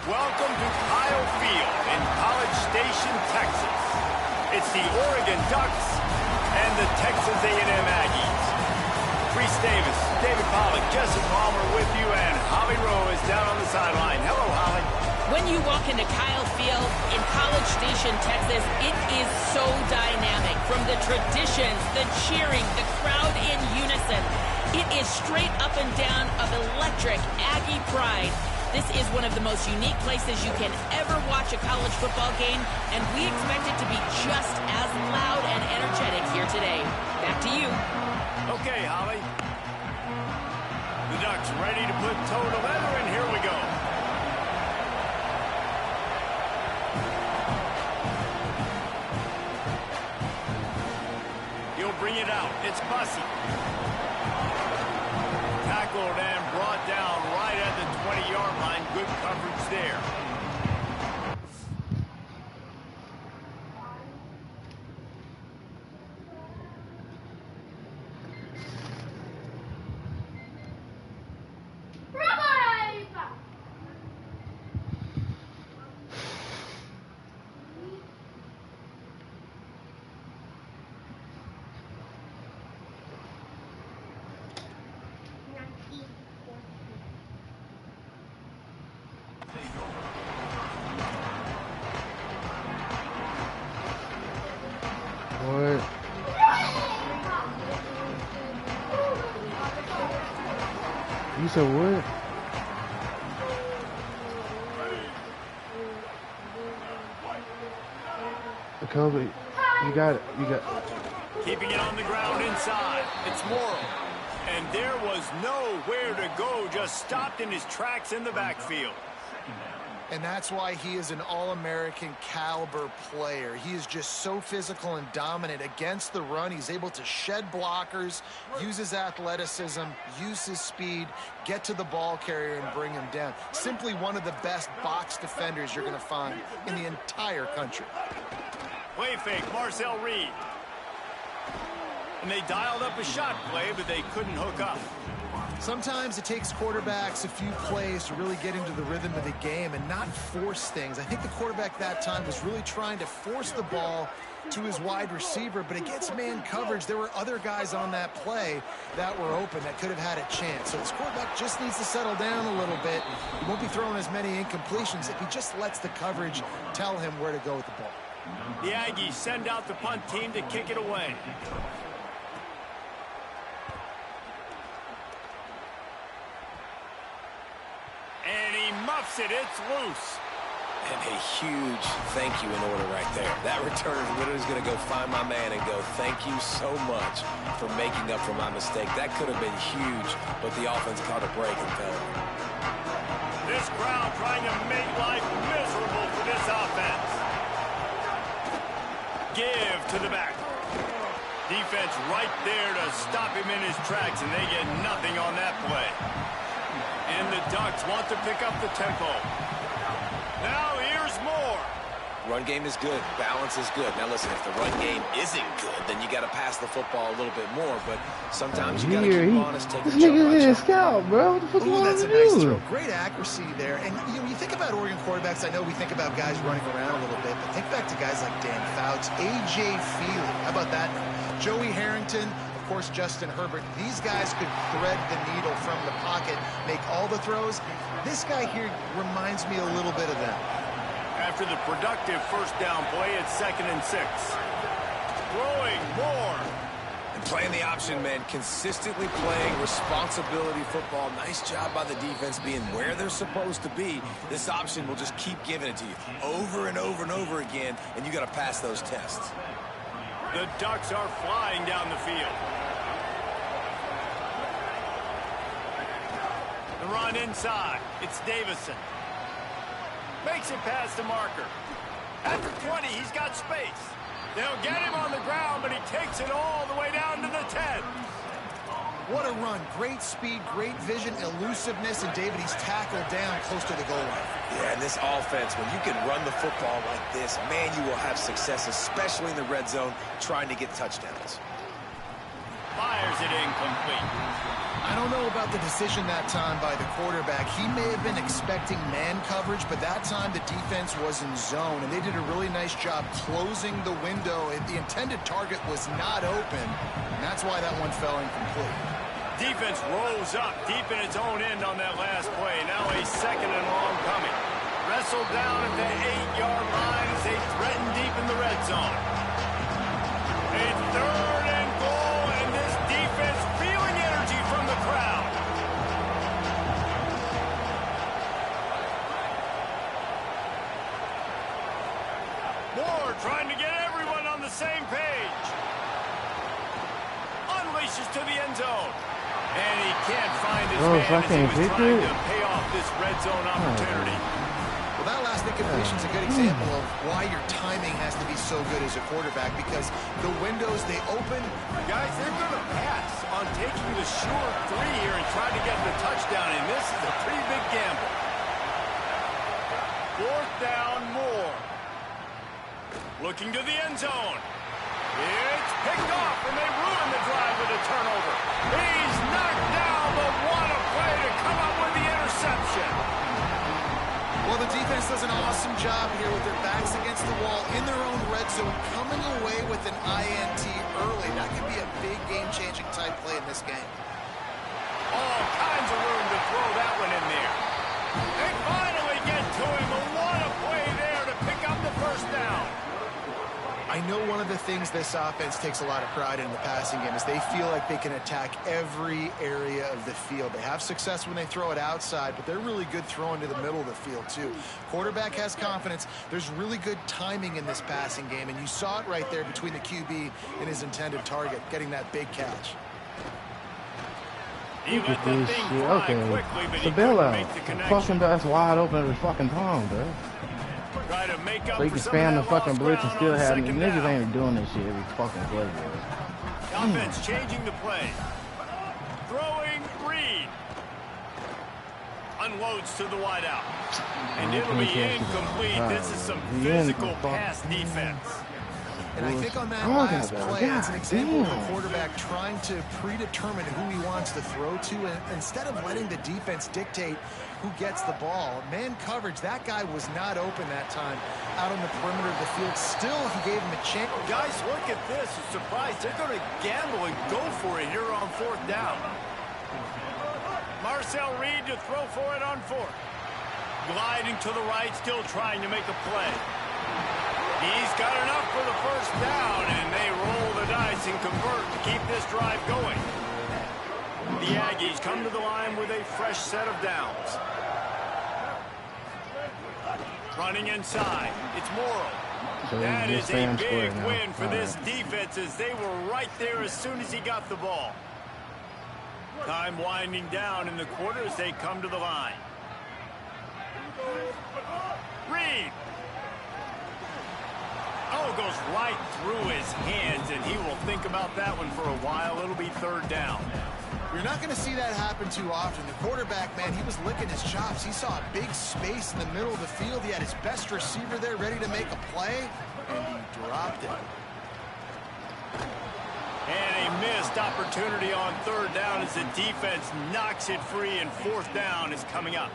Welcome to Kyle Field in College Station, Texas. It's the Oregon Ducks and the Texas A&M Aggies. Reese Davis, David Pollack, Jesse Palmer with you, and Holly Rowe is down on the sideline. Hello, Holly. When you walk into Kyle Field in College Station, Texas, it is so dynamic. From the traditions, the cheering, the crowd in unison. It is straight up and down of electric Aggie pride. This is one of the most unique places you can ever watch a college football game, and we expect it to be just as loud and energetic here today. Back to you. Okay, Holly. The Ducks ready to put toe to leather, and here we go. He'll bring it out. It's Bussey. Tackled and brought down right at the 20-yard line. Good coverage there. What? You said what? Kobe, you got it. You got it. Keeping it on the ground inside. It's Morrow. And there was nowhere to go. Just stopped in his tracks in the backfield. And that's why he is an All-American caliber player. He is just so physical and dominant against the run. He's able to shed blockers, use his athleticism, use his speed, get to the ball carrier and bring him down. Simply one of the best box defenders you're going to find in the entire country. Play fake, Marcel Reed. And they dialed up a shot play, but they couldn't hook up. Sometimes it takes quarterbacks a few plays to really get into the rhythm of the game and not force things. I think the quarterback that time was really trying to force the ball to his wide receiver, but against man coverage, there were other guys on that play that were open that could have had a chance. So this quarterback just needs to settle down a little bit. He won't be throwing as many incompletions if he just lets the coverage tell him where to go with the ball. The Aggies send out the punt team to kick it away. And he muffs it. It's loose. And a huge thank you in order right there. That returner literally is going to go find my man and go, thank you so much for making up for my mistake. That could have been huge, but the offense caught a break and fell. This crowd trying to make life miserable for this offense. Give to the back. Defense right there to stop him in his tracks, and they get nothing on that play. And the Ducks want to pick up the tempo. Now here's more. Run game is good. Balance is good. Now listen, if the run game isn't good, then you got to pass the football a little bit more. But sometimes you got to keep honest, take a this nigga is jump. scout, bro. What the fuck you want That's to a nice do? throw. Great accuracy there. And you know, you think about Oregon quarterbacks, I know we think about guys running around a little bit, but think back to guys like Dan Fouts, A.J. Feely. How about that? Joey Harrington, of course, Justin Herbert. These guys could thread the needle from the pocket, make all the throws. This guy here reminds me a little bit of them. After the productive first down play, it's 2nd and 6. Throwing more. And playing the option, man, consistently playing responsibility football. Nice job by the defense being where they're supposed to be. This option will just keep giving it to you over and over and over again, and you got to pass those tests. The Ducks are flying down the field. The run inside. It's Davison. Makes it past the marker. At the 20, he's got space. They'll get him on the ground, but he takes it all the way down to the 10. What a run. Great speed, great vision, elusiveness, and David, he's tackled down close to the goal line. Yeah, and this offense, when you can run the football like this, man, you will have success, especially in the red zone, trying to get touchdowns. Fires it incomplete. I don't know about the decision that time by the quarterback. He may have been expecting man coverage, but that time the defense was in zone, and they did a really nice job closing the window. The intended target was not open, and that's why that one fell incomplete. Defense rose up deep in its own end on that last play. Now a 2nd and long coming. Wrestled down at the 8-yard line as they threaten deep in the red zone. A 3rd and goal, and this defense feeling energy from the crowd. Moore trying to get everyone on the same page. Unleashes to the end zone. And he can't find his man as he was trying to pay off this red zone opportunity. Well, that last incompletion is a good example of why your timing has to be so good as a quarterback, because the windows they open. Guys, they're going to pass on taking the sure 3 here and trying to get the touchdown, and this is a pretty big gamble. 4th down, Moore. Looking to the end zone. It's picked off, and they ruin the drive with a turnover. He's knocked down, but what a play to come up with the interception. Well, the defense does an awesome job here with their backs against the wall in their own red zone, coming away with an INT early. That could be a big game-changing type play in this game. All kinds of room to throw that one in there. They finally get to him, but what a play there to pick up the 1st down. I know one of the things this offense takes a lot of pride in the passing game is they feel like they can attack every area of the field. They have success when they throw it outside, but they're really good throwing to the middle of the field too. Quarterback has confidence. There's really good timing in this passing game, and you saw it right there between the QB and his intended target, getting that big catch. He let the thing fly quickly, but he couldn't make the connection. Fucking that's wide open with fucking palm, bro. Try to make up So you for can some spam the of that fucking lost blitz and ground still on have 2nd niggas down. ain't doing this shit every fucking play, bro. Offense changing the play. Throwing Reed. Unloads to the wideout. And it'll be incomplete. This is some physical pass defense. And I think on that last play, it's an example of a quarterback trying to predetermine who he wants to throw to, and instead of letting the defense dictate who gets the ball. Man coverage, that guy was not open that time out on the perimeter of the field. Still, he gave him a chance. Guys, look at this. I'm surprised they're going to gamble and go for it here on 4th down. Marcel Reed to throw for it on 4th. Gliding to the right, still trying to make a play. He's got enough for the 1st down, and they roll the dice and convert to keep this drive going. The Aggies come to the line with a fresh set of downs. Running inside, it's Morrow. That is a big win for this defense, as they were right there as soon as he got the ball. Time winding down in the quarter as they come to the line. Reed. Oh, goes right through his hands, and he will think about that one for a while. It'll be 3rd down. You're not going to see that happen too often. The quarterback, man, he was licking his chops. He saw a big space in the middle of the field. He had his best receiver there ready to make a play, and he dropped it. And a missed opportunity on 3rd down as the defense knocks it free, and 4th down is coming up.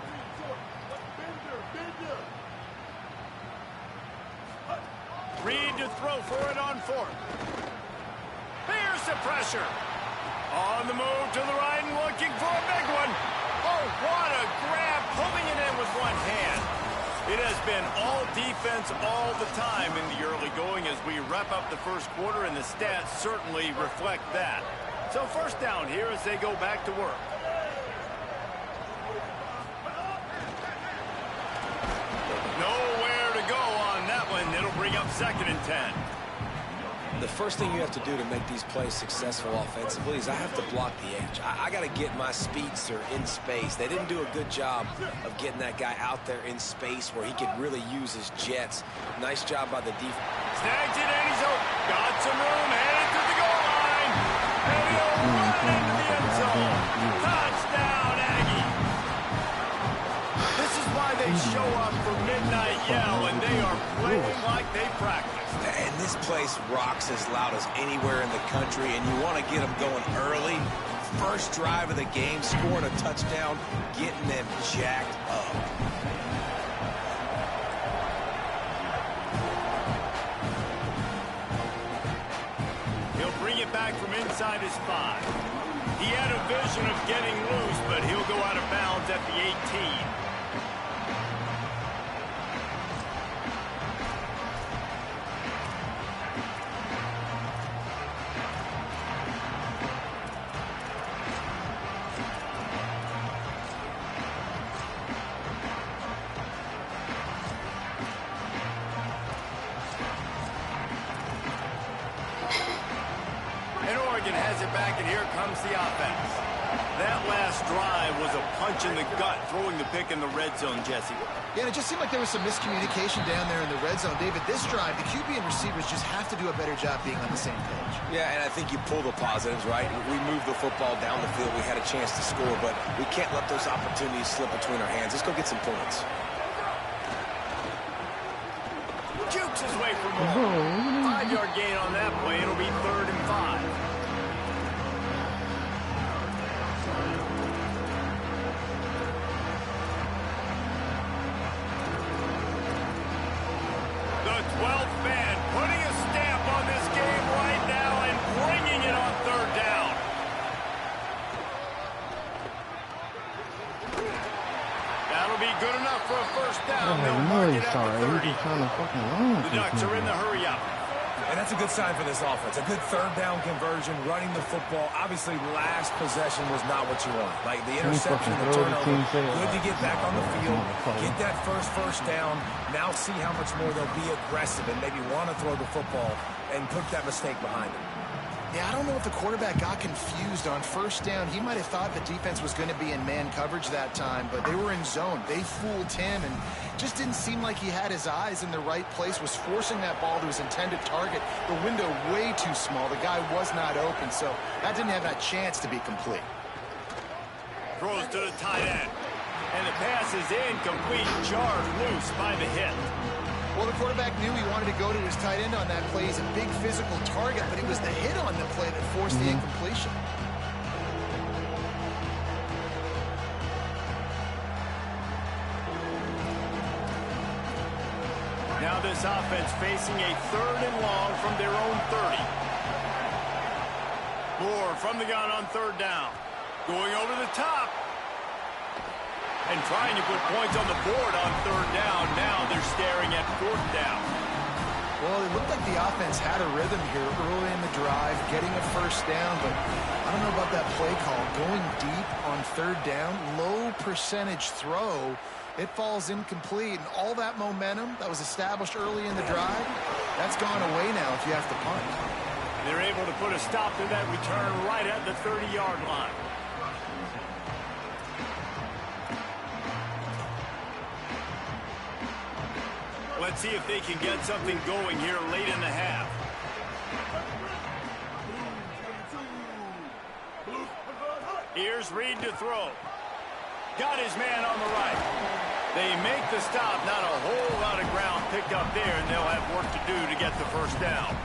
Reed to throw for it on 4th. Here's the pressure. On the move to the right and looking for a big one. Oh, what a grab, pulling it in with one hand. It has been all defense all the time in the early going as we wrap up the 1st quarter, and the stats certainly reflect that. So 1st down here as they go back to work. Nowhere to go on that one. It'll bring up 2nd and 10. The first thing you have to do to make these plays successful offensively is I have to block the edge. I got to get my speedster in space. They didn't do a good job of getting that guy out there in space where he could really use his jets. Nice job by the defense. Snagged it, and he's open. Got some room, headed to the goal line. And he'll run into the end zone. Touchdown, Aggie. This is why they show up for Midnight Yell, and they are playing like they practice. And this place rocks as loud as anywhere in the country, and you want to get them going early. first drive of the game, scoring a touchdown, getting them jacked up. He'll bring it back from inside his 5. He had a vision of getting loose, but he'll go out of bounds at the 18. Has it back, and here comes the offense. That last drive was a punch in the gut, throwing the pick in the red zone, Jesse. Yeah, and it just seemed like there was some miscommunication down there in the red zone. David, this drive, the QB and receivers just have to do a better job being on the same page. Yeah, and I think you pull the positives, right? We moved the football down the field. We had a chance to score, but we can't let those opportunities slip between our hands. Let's go get some points. Jukes his way for more. 5-yard gain on that play. It'll be 3rd and 5. The 12th man putting a stamp on this game right now and bringing it on 3rd down. That'll be good enough for a 1st down. They'll mark it at the 30. The Ducks are in the hurry up. And that's a good sign for this offense. A good 3rd down conversion, running the football. Obviously, last possession was not what you want. Like the interception, the turnover. Good to get back on the field, get that first down. Now see how much more they'll be aggressive and maybe want to throw the football and put that mistake behind them. Yeah, I don't know if the quarterback got confused on 1st down. He might have thought the defense was going to be in man coverage that time, but they were in zone. They fooled him and just didn't seem like he had his eyes in the right place, was forcing that ball to his intended target. The window way too small. The guy was not open, so that didn't have that chance to be complete. Throws to the tight end. And the pass is incomplete, jarred loose by the hit. Well, the quarterback knew he wanted to go to his tight end on that play. He's a big physical target, but it was the hit on the play that forced the incompletion. Now this offense facing a 3rd and long from their own 30. Moore from the gun on 3rd down. Going over the top. And trying to put points on the board on 3rd down. Now they're staring at 4th down. Well, it looked like the offense had a rhythm here early in the drive, getting a 1st down, but I don't know about that play call. Going deep on 3rd down, low percentage throw, it falls incomplete, and all that momentum that was established early in the drive, that's gone away now if you have to punt. They're able to put a stop to that return right at the 30-yard line. Let's see if they can get something going here late in the half. Here's Reed to throw. Got his man on the right. They make the stop. Not a whole lot of ground picked up there, and they'll have work to do to get the 1st down.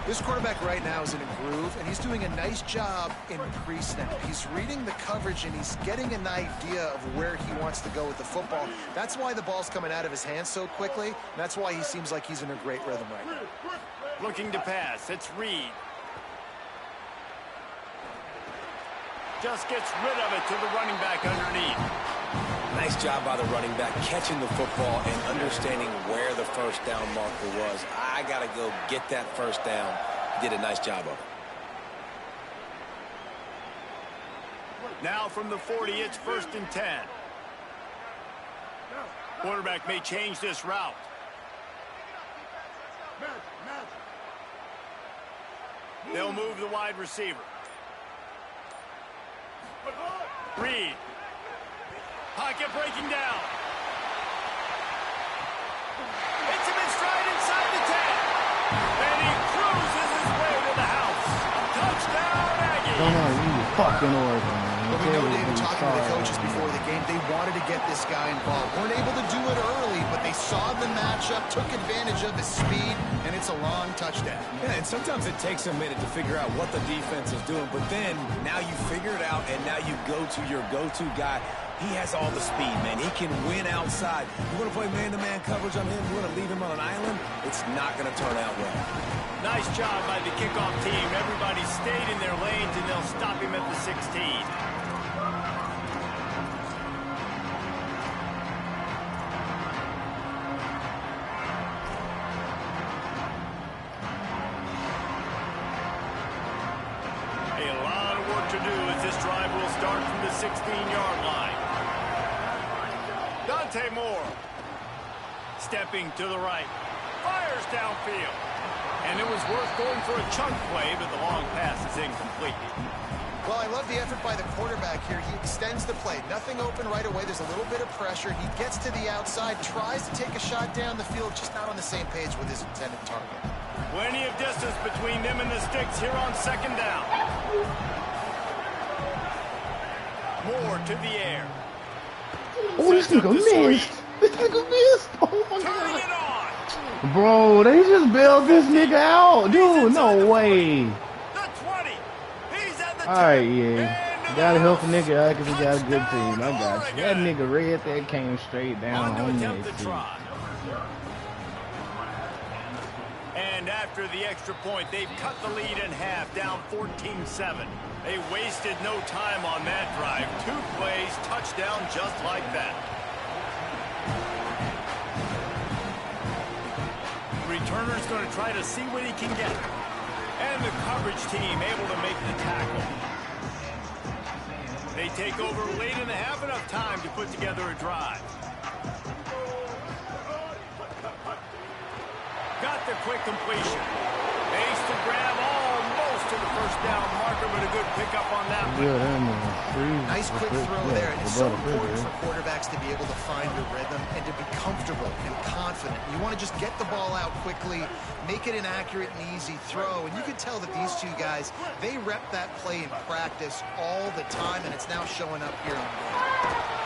This quarterback right now is in a groove, and he's doing a nice job in pre-snap. He's reading the coverage, and he's getting an idea of where he wants to go with the football. That's why the ball's coming out of his hands so quickly, and that's why he seems like he's in a great rhythm right now. Looking to pass. It's Reed. Just gets rid of it to the running back underneath. Nice job by the running back, catching the football and understanding where the 1st down marker was. I got to go get that 1st down. He did a nice job of it. Now from the 40, it's 1st and 10. Quarterback may change this route. They'll move the wide receiver. Reed. Pocket breaking down. Hits him in stride inside the 10. And he cruises his way to the house. Touchdown, Aggies. Come on, you fucking Oregon, man. But we know, David, talking to the coaches before the game, they wanted to get this guy involved. Weren't able to do it early, but they saw the matchup, took advantage of his speed, and it's a long touchdown. Yeah, and sometimes it takes a minute to figure out what the defense is doing, but then now you figure it out, and now you go to your go-to guy. He has all the speed, man. He can win outside. You want to play man-to-man coverage on him? You want to leave him on an island? It's not going to turn out well. Nice job by the kickoff team. Everybody stayed in their lanes, and they'll stop him at the 16. To do as this drive will start from the 16-yard line. Dante Moore stepping to the right, fires downfield, and it was worth going for a chunk play, but the long pass is incomplete. Well, I love the effort by the quarterback here. He extends the play. Nothing open right away. There's a little bit of pressure. He gets to the outside, tries to take a shot down the field, just not on the same page with his intended target. Plenty of distance between them and the sticks here on second down. Moore to the air. Oh, this nigga missed. This nigga missed. Oh, my Turning God. it on. Bro, they just bailed this nigga out. Dude, no way. The 20. He's at the 10. All right, yeah. You gotta help a nigga out because he got a good team. I got you. That nigga red that came straight down on attempt that to try. And after the extra point, they've cut the lead in half, down 14-7. They wasted no time on that drive. 2 plays, touchdown just like that. The returner's going to try to see what he can get. And the coverage team able to make the tackle. They take over late in the half, enough time to put together a drive. Got the quick completion. Ace to grab almost to the first down marker, but a good pickup on that one. Yeah, that man. Nice quick throw there. And it's so important for quarterbacks to be able to find your rhythm and to be comfortable and confident. You want to just get the ball out quickly, make it an accurate and easy throw. And you can tell that these two guys, they rep that play in practice all the time, and it's now showing up here on the game.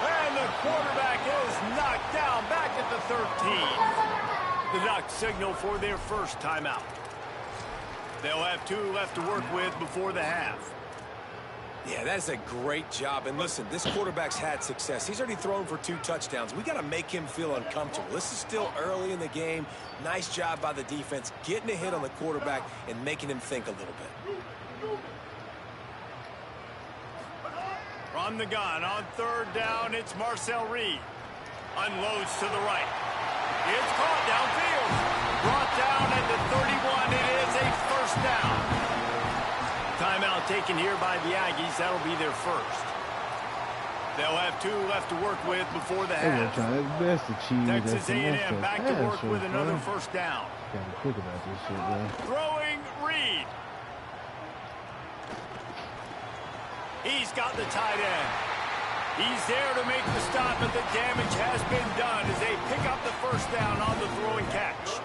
And the quarterback is knocked down back at the 13. The Ducks signal for their first timeout. They'll have 2 left to work with before the half. Yeah, that's a great job. And listen, this quarterback's had success. He's already thrown for 2 touchdowns. We got to make him feel uncomfortable. This is still early in the game. Nice job by the defense, getting a hit on the quarterback and making him think a little bit. From the gun on 3rd down, it's Marcel Reed. Unloads to the right. It's caught downfield. Brought down at the 31. It is a first down. Timeout taken here by the Aggies. That'll be their first. They'll have 2 left to work with before the half. Texas A&M back to work with another first down. Gotta think about this shit, bro. Throwing Reed. He's got the tight end. He's there to make the stop, but the damage has been done as they pick up the first down on the throw and catch.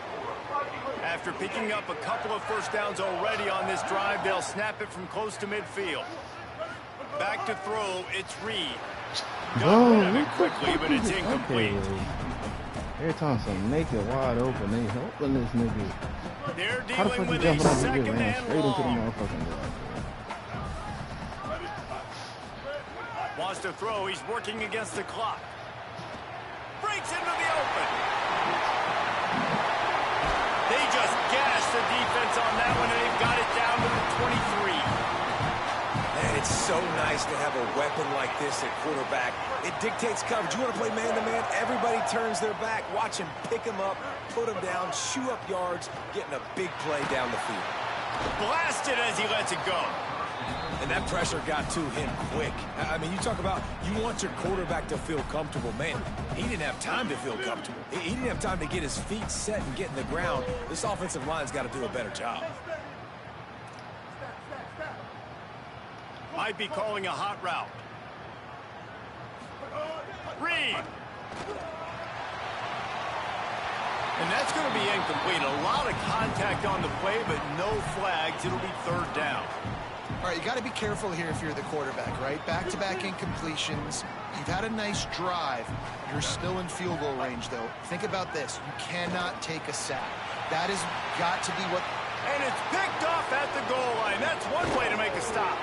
After picking up a couple of first downs already on this drive, they'll snap it from close to midfield. Back to throw, it's Reed. Got rid of it quickly, but it's incomplete. Every time some naked wide open, they helping this nigga. They're How the dealing fuck with you a jumping off and second get ran and straight into the long. motherfucking block? Wants to throw. He's working against the clock. Breaks into the open. They just gashed the defense on that one, and they've got it down to the 23. Man, it's so nice to have a weapon like this at quarterback. It dictates coverage. You want to play man-to-man? Everybody turns their back. Watch him pick him up, put him down, shoot up yards, getting a big play down the field. Blasted as he lets it go. And that pressure got to him quick. I mean, you talk about you want your quarterback to feel comfortable. Man, he didn't have time to feel comfortable. He didn't have time to get his feet set and get in the ground. This offensive line's got to do a better job. Might be calling a hot route. Reed. And that's going to be incomplete. A lot of contact on the play, but no flags. It'll be 3rd down. All right, you got to be careful here if you're the quarterback, right? Back-to-back incompletions. You've had a nice drive. You're still in field goal range, though. Think about this. You cannot take a sack. That has got to be what... And it's picked off at the goal line. That's one way to make a stop.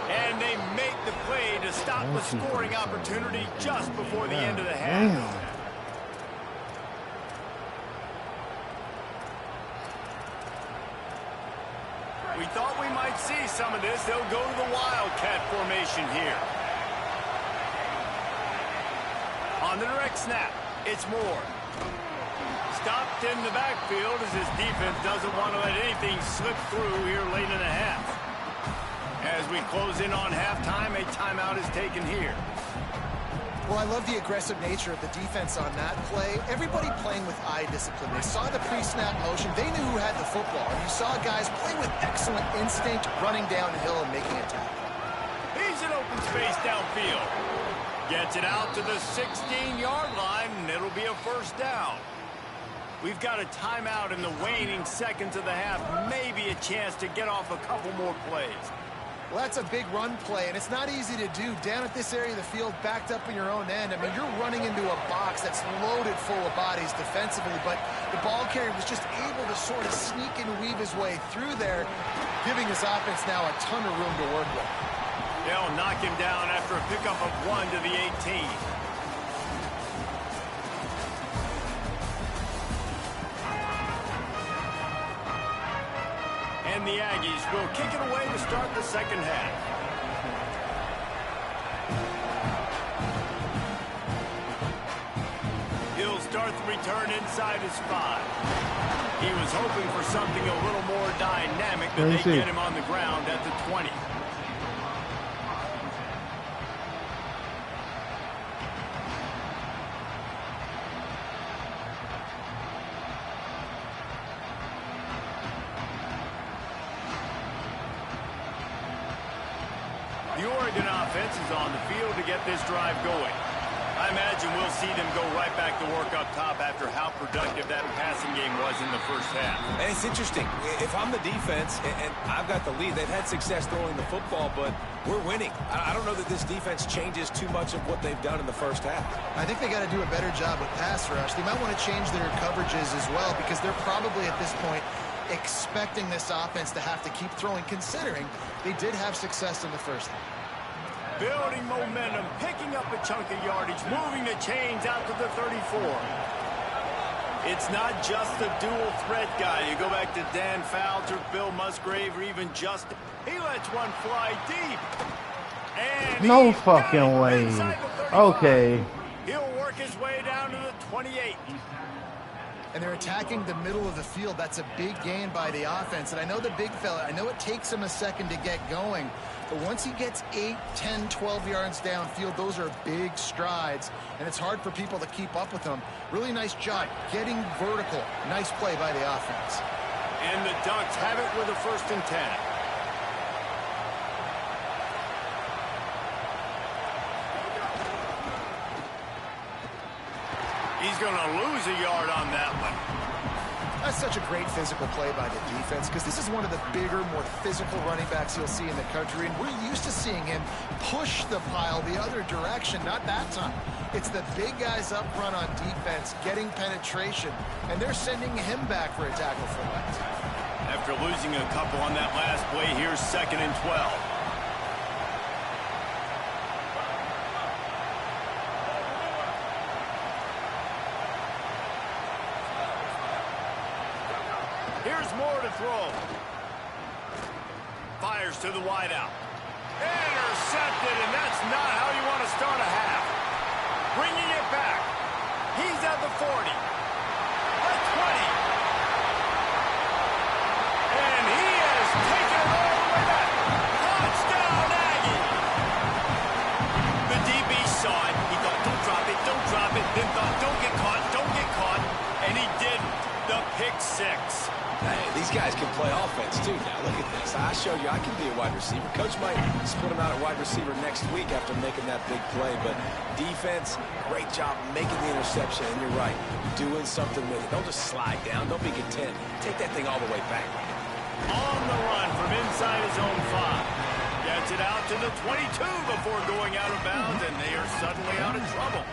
And they make the play to stop the scoring opportunity just before the end of the half. We thought we might see some of this. They'll go to the Wildcat formation here. On the direct snap, it's Moore. Stopped in the backfield as his defense doesn't want to let anything slip through here late in the half. As we close in on halftime, a timeout is taken here. Well, I love the aggressive nature of the defense on that play. Everybody playing with eye discipline. They saw the pre-snap motion. They knew who had the football. And you saw guys play with excellent instinct, running downhill and making a tackle. He's in open space downfield. Gets it out to the 16-yard line, and it'll be a first down. We've got a timeout in the waning seconds of the half. Maybe a chance to get off a couple more plays. Well, that's a big run play, and it's not easy to do. Down at this area of the field, backed up in your own end. I mean, you're running into a box that's loaded full of bodies defensively, but the ball carrier was just able to sort of sneak and weave his way through there, giving his offense now a ton of room to work with. They'll knock him down after a pickup of 1 to the 18. And the Aggies will kick it away to start the second half. He'll start the return inside his 5. He was hoping for something a little more dynamic, but they get him on the ground at the 20. The Oregon offense is on the field to get this drive going. I imagine we'll see them go right back to work up top after how productive that passing game was in the first half. And it's interesting. If I'm the defense and I've got the lead, they've had success throwing the football, but we're winning. I don't know that this defense changes too much of what they've done in the first half. I think they got to do a better job with pass rush. They might want to change their coverages as well, because they're probably at this point expecting this offense to have to keep throwing, considering they did have success in the first half. Building momentum, picking up a chunk of yardage, moving the chains out to the 34. It's not just a dual threat guy. You go back to Dan Falter, Bill Musgrave, or even Justin. He lets one fly deep. And no fucking way. Okay. He'll work his way down to the 28. And they're attacking the middle of the field. That's a big gain by the offense. And I know the big fella, I know it takes him a second to get going, but once he gets 8, 10, 12 yards downfield, those are big strides, and it's hard for people to keep up with them. Really nice job getting vertical. Nice play by the offense. And the Ducks have it with a 1st and 10. He's going to lose a yard on that one. That's such a great physical play by the defense, because this is one of the bigger, more physical running backs you'll see in the country, and we're used to seeing him push the pile the other direction. Not that time. It's the big guys up front on defense getting penetration, and they're sending him back for a tackle for loss. After losing a couple on that last play, here's 2nd and 12. Here's Moore to throw. Fires to the wideout. Intercepted, and that's not how you want to start a half. Bringing it back. He's at the 40. The 20. And he has taken it all the way back. Touchdown, Aggie. The DB saw it. He thought, don't drop it. Then thought, don't get caught. And he didn't. The pick 6. Hey, these guys can play offense, too. Now, look at this. I showed you I can be a wide receiver. Coach might split him out at wide receiver next week after making that big play. But defense, great job making the interception. And you're right, doing something with it. Don't just slide down. Don't be content. Take that thing all the way back. On the run from inside his own 5. Gets it out to the 22 before going out of bounds, and they are suddenly out of trouble.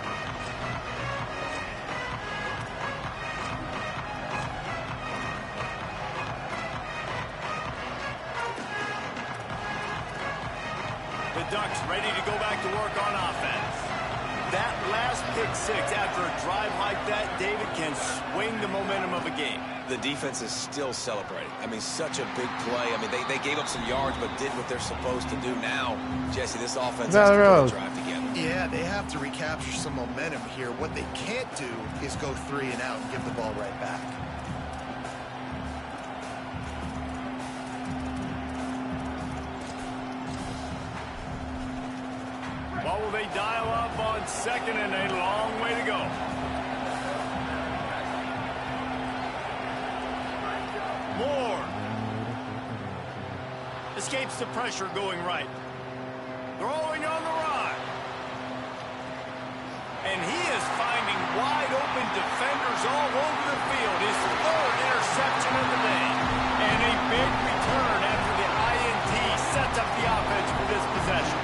The Ducks ready to go back to work on offense. That last pick six after a drive like that, David, can swing the momentum of a game. The defense is still celebrating. I mean, such a big play. I mean, they gave up some yards, but did what they're supposed to do. Now, Jesse, this offense has to put a drive together. Yeah, they have to recapture some momentum here. What they can't do is go 3 and out and give the ball right back. What will they dial up on second and a long way to go? Moore. Escapes the pressure going right. Throwing on the run. And he is finding wide open defenders all over the field. His third interception of the day. And a big return after the INT sets up the offense for this possession.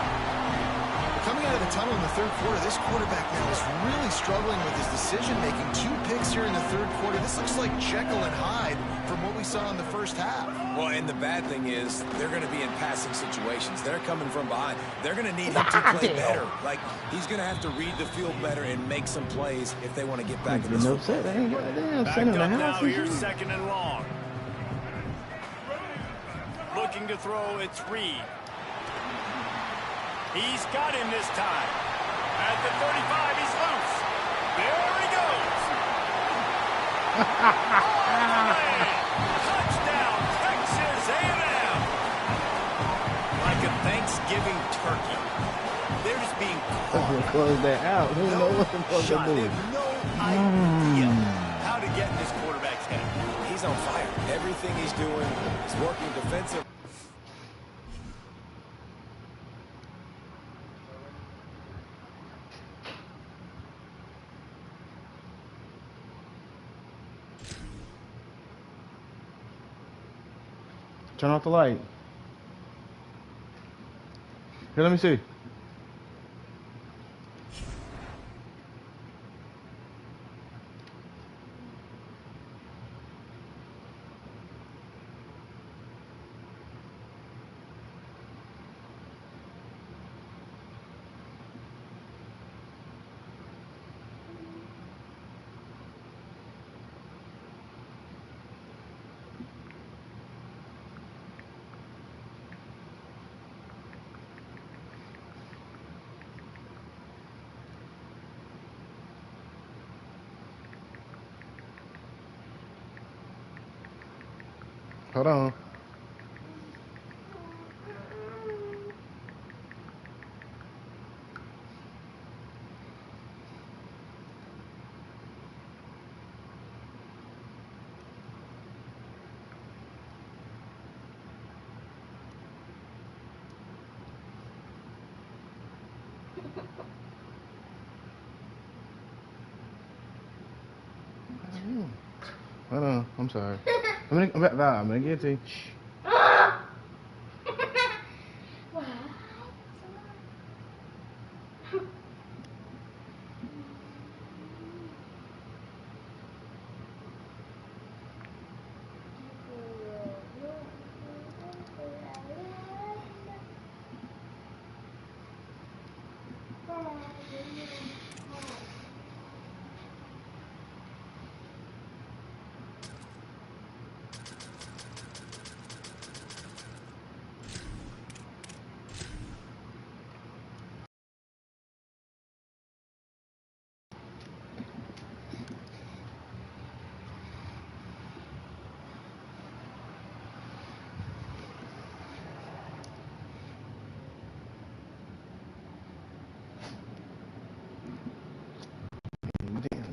Coming out of the tunnel in the third quarter, this quarterback now is really struggling with his decision-making. 2 picks here in the third quarter. This looks like Jekyll and Hyde from what we saw in the first half. Well, and the bad thing is they're going to be in passing situations. They're coming from behind. They're going to need him to play better. Like, he's going to have to read the field better and make some plays if they want to get back in this No set. They ain't got damn Backed center in the up house. now, here's second and long. Looking to throw, it's Reed. He's got him this time. At the 35, he's loose. There he goes. All the way. Touchdown, Texas A&M. Like a Thanksgiving turkey. They're just being We'll close that out. Who knows what the fuck shot. to They do? have no idea how to get in this quarterback's head. He's on fire. Everything he's doing is working defensive. Turn off the light. Here, let me see. Hold on. Hold on. I'm sorry. I'm gonna get to you. Shh.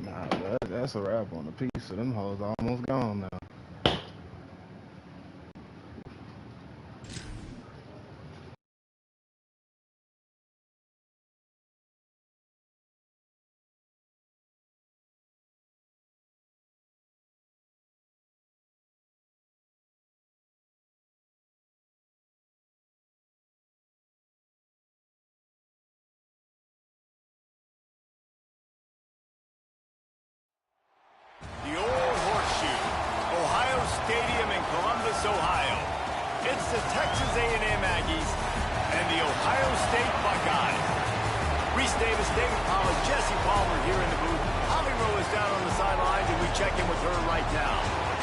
Nah, that's a wrap on the piece. So them hoes almost gone now. Ohio. It's the Texas A&M Aggies and the Ohio State Buckeyes. Reese Davis, David Pollack, Jesse Palmer here in the booth. Holly Rowe is down on the sidelines, and we check in with her right now.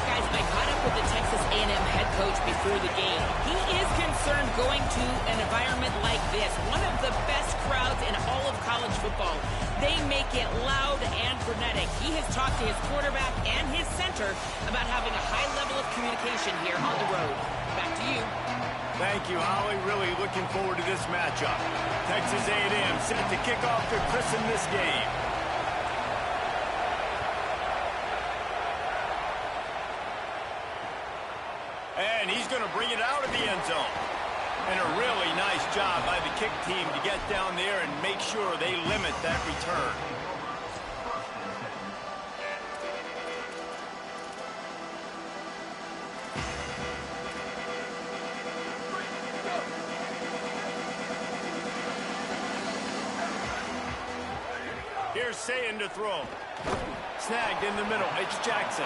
Guys, I caught up with the Texas A&M head coach before the game. He is concerned going to an environment like this, one of the best crowds in all of college football. They make it loud and frenetic. He has talked to his quarterback and his center about having a high level of communication here on the road. Back to you. Thank you, Holly. Really looking forward to this matchup. Texas A&M set to kick off to christen this game. And he's going to bring it out of the end zone. And a really nice job by the kick team to get down there and make sure they limit that return. Here's Sayin to throw. Snagged in the middle. It's Jackson.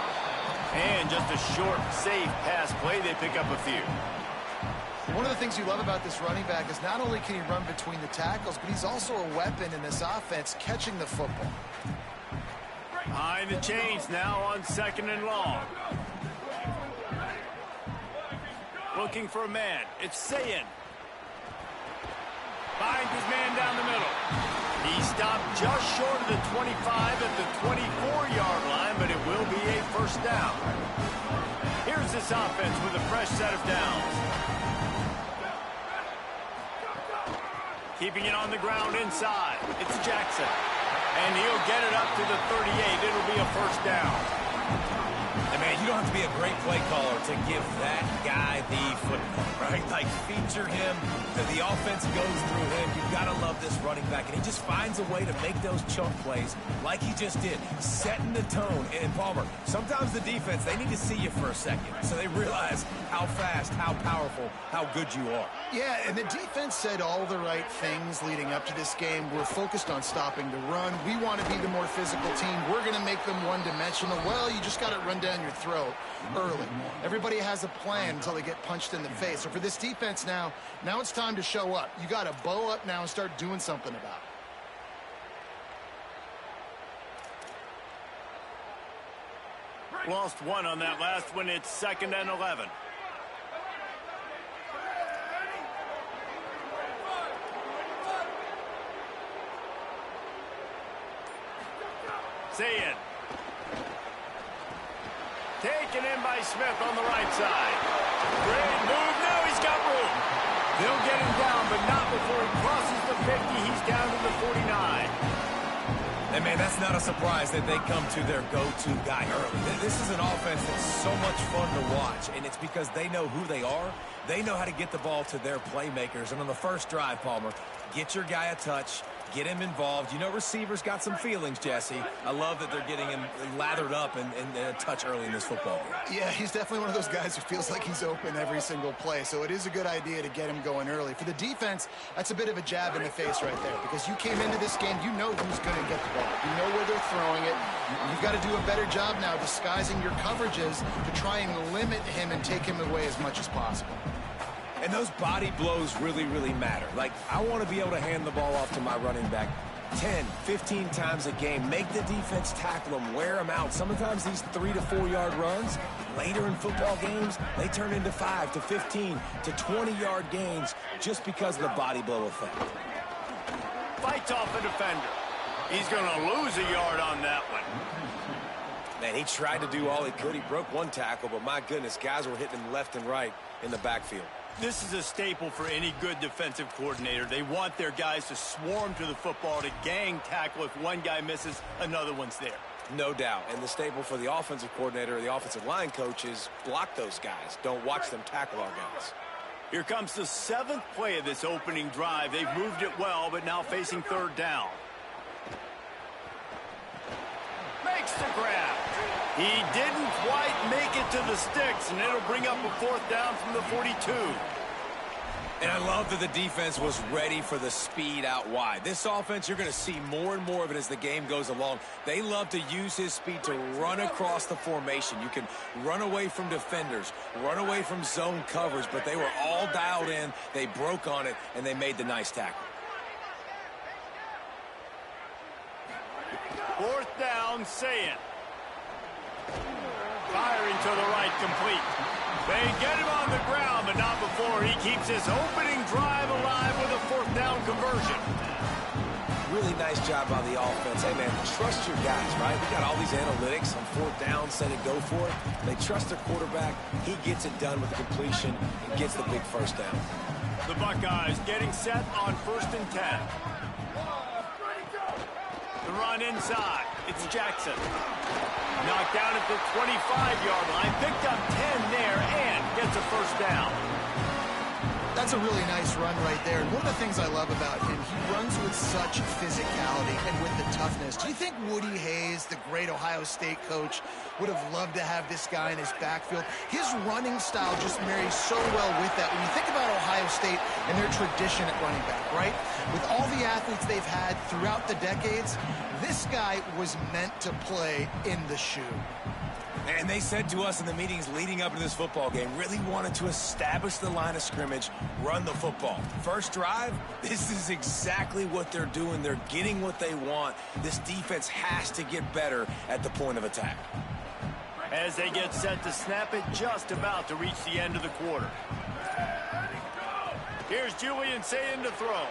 And just a short, safe pass play. They pick up a few. One of the things you love about this running back is not only can he run between the tackles, but he's also a weapon in this offense catching the football. Behind the chains now on 2nd and long. Looking for a man. It's Sayin. Finds his man down the middle. He stopped just short of the 25 at the 24-yard line, but it will be a first down. Here's this offense with a fresh set of downs. Keeping it on the ground inside. It's Jackson. And he'll get it up to the 38. It'll be a first down. And man, you don't have to be a great play caller to give that guy the football, right? Like, feature him. The offense goes through him. You've got to love this running back. And he just finds a way to make those chunk plays like he just did, setting the tone. And Palmer, sometimes the defense, they need to see you for a second so they realize how fast, how powerful, how good you are. Yeah, and the defense said all the right things leading up to this game. We're focused on stopping the run. We want to be the more physical team. We're going to make them one-dimensional. Well, you just got to run down your throat early. Everybody has a plan until they get punched in the face. So for this defense now it's time to show up. You got to bow up now and start doing something about it. Lost one on that last one. It's 2nd and 11. Sayin. Taken in by Smith on the right side. Great move. Now he's got room. They'll get him down, but not before he crosses the 50. He's down to the 49. And, man, that's not a surprise that they come to their go-to guy early. This is an offense that's so much fun to watch, and it's because they know who they are. They know how to get the ball to their playmakers. And on the first drive, Palmer, get your guy a touch, get him involved. You know, receivers got some feelings, Jesse. I love that they're getting him lathered up and a touch early in this football game. Yeah, he's definitely one of those guys who feels like he's open every single play, so it is a good idea to get him going early. For the defense, that's a bit of a jab in the face right there, because you came into this game, you know who's going to get the ball. You know where they're throwing it. You've got to do a better job now disguising your coverages to try and limit him and take him away as much as possible. And those body blows really, really matter. Like, I want to be able to hand the ball off to my running back 10, 15 times a game. Make the defense tackle them, wear them out. Sometimes these 3 to 4 yard runs, later in football games, they turn into 5 to 15 to 20-yard gains just because of the body blow effect. Fights off a defender. He's going to lose a yard on that one. Man, he tried to do all he could. He broke one tackle, but my goodness, guys were hitting him left and right in the backfield. This is a staple for any good defensive coordinator. They want their guys to swarm to the football, to gang tackle. If one guy misses, another one's there. No doubt. And the staple for the offensive coordinator or the offensive line coach is block those guys. Don't watch them tackle our guys. Here comes the 7th play of this opening drive. They've moved it well, but now facing 3rd down. Makes the grab. He didn't quite make it to the sticks, and it'll bring up a 4th down from the 42. And I love that the defense was ready for the speed out wide. This offense, you're going to see more and more of it as the game goes along. They love to use his speed to run across the formation. You can run away from defenders, run away from zone coverage, but they were all dialed in. They broke on it, and they made the nice tackle. Fourth down, Sayin. Firing to the right, complete. They get him on the ground, but not before he keeps his opening drive alive with a fourth down conversion. Really nice job by the offense. Hey, man, trust your guys, right? We got all these analytics on fourth down, set it, go for it. They trust their quarterback. He gets it done with the completion and gets the big first down. The Buckeyes getting set on 1st and 10. The run inside. It's Jackson. Knocked down at the 25-yard line. Picked up 10 there and gets a first down. That's a really nice run right there. And one of the things I love about him, he runs with such physicality and with the toughness. Do you think Woody Hayes, the great Ohio State coach, would have loved to have this guy in his backfield? His running style just marries so well with that. When you think about Ohio State and their tradition at running back, right? With all the athletes they've had throughout the decades, this guy was meant to play in the shoe. And they said to us in the meetings leading up to this football game, really wanted to establish the line of scrimmage, run the football. First drive, this is exactly what they're doing. They're getting what they want. This defense has to get better at the point of attack. As they get set to snap it, just about to reach the end of the quarter. Here's Julian Sayin to throw.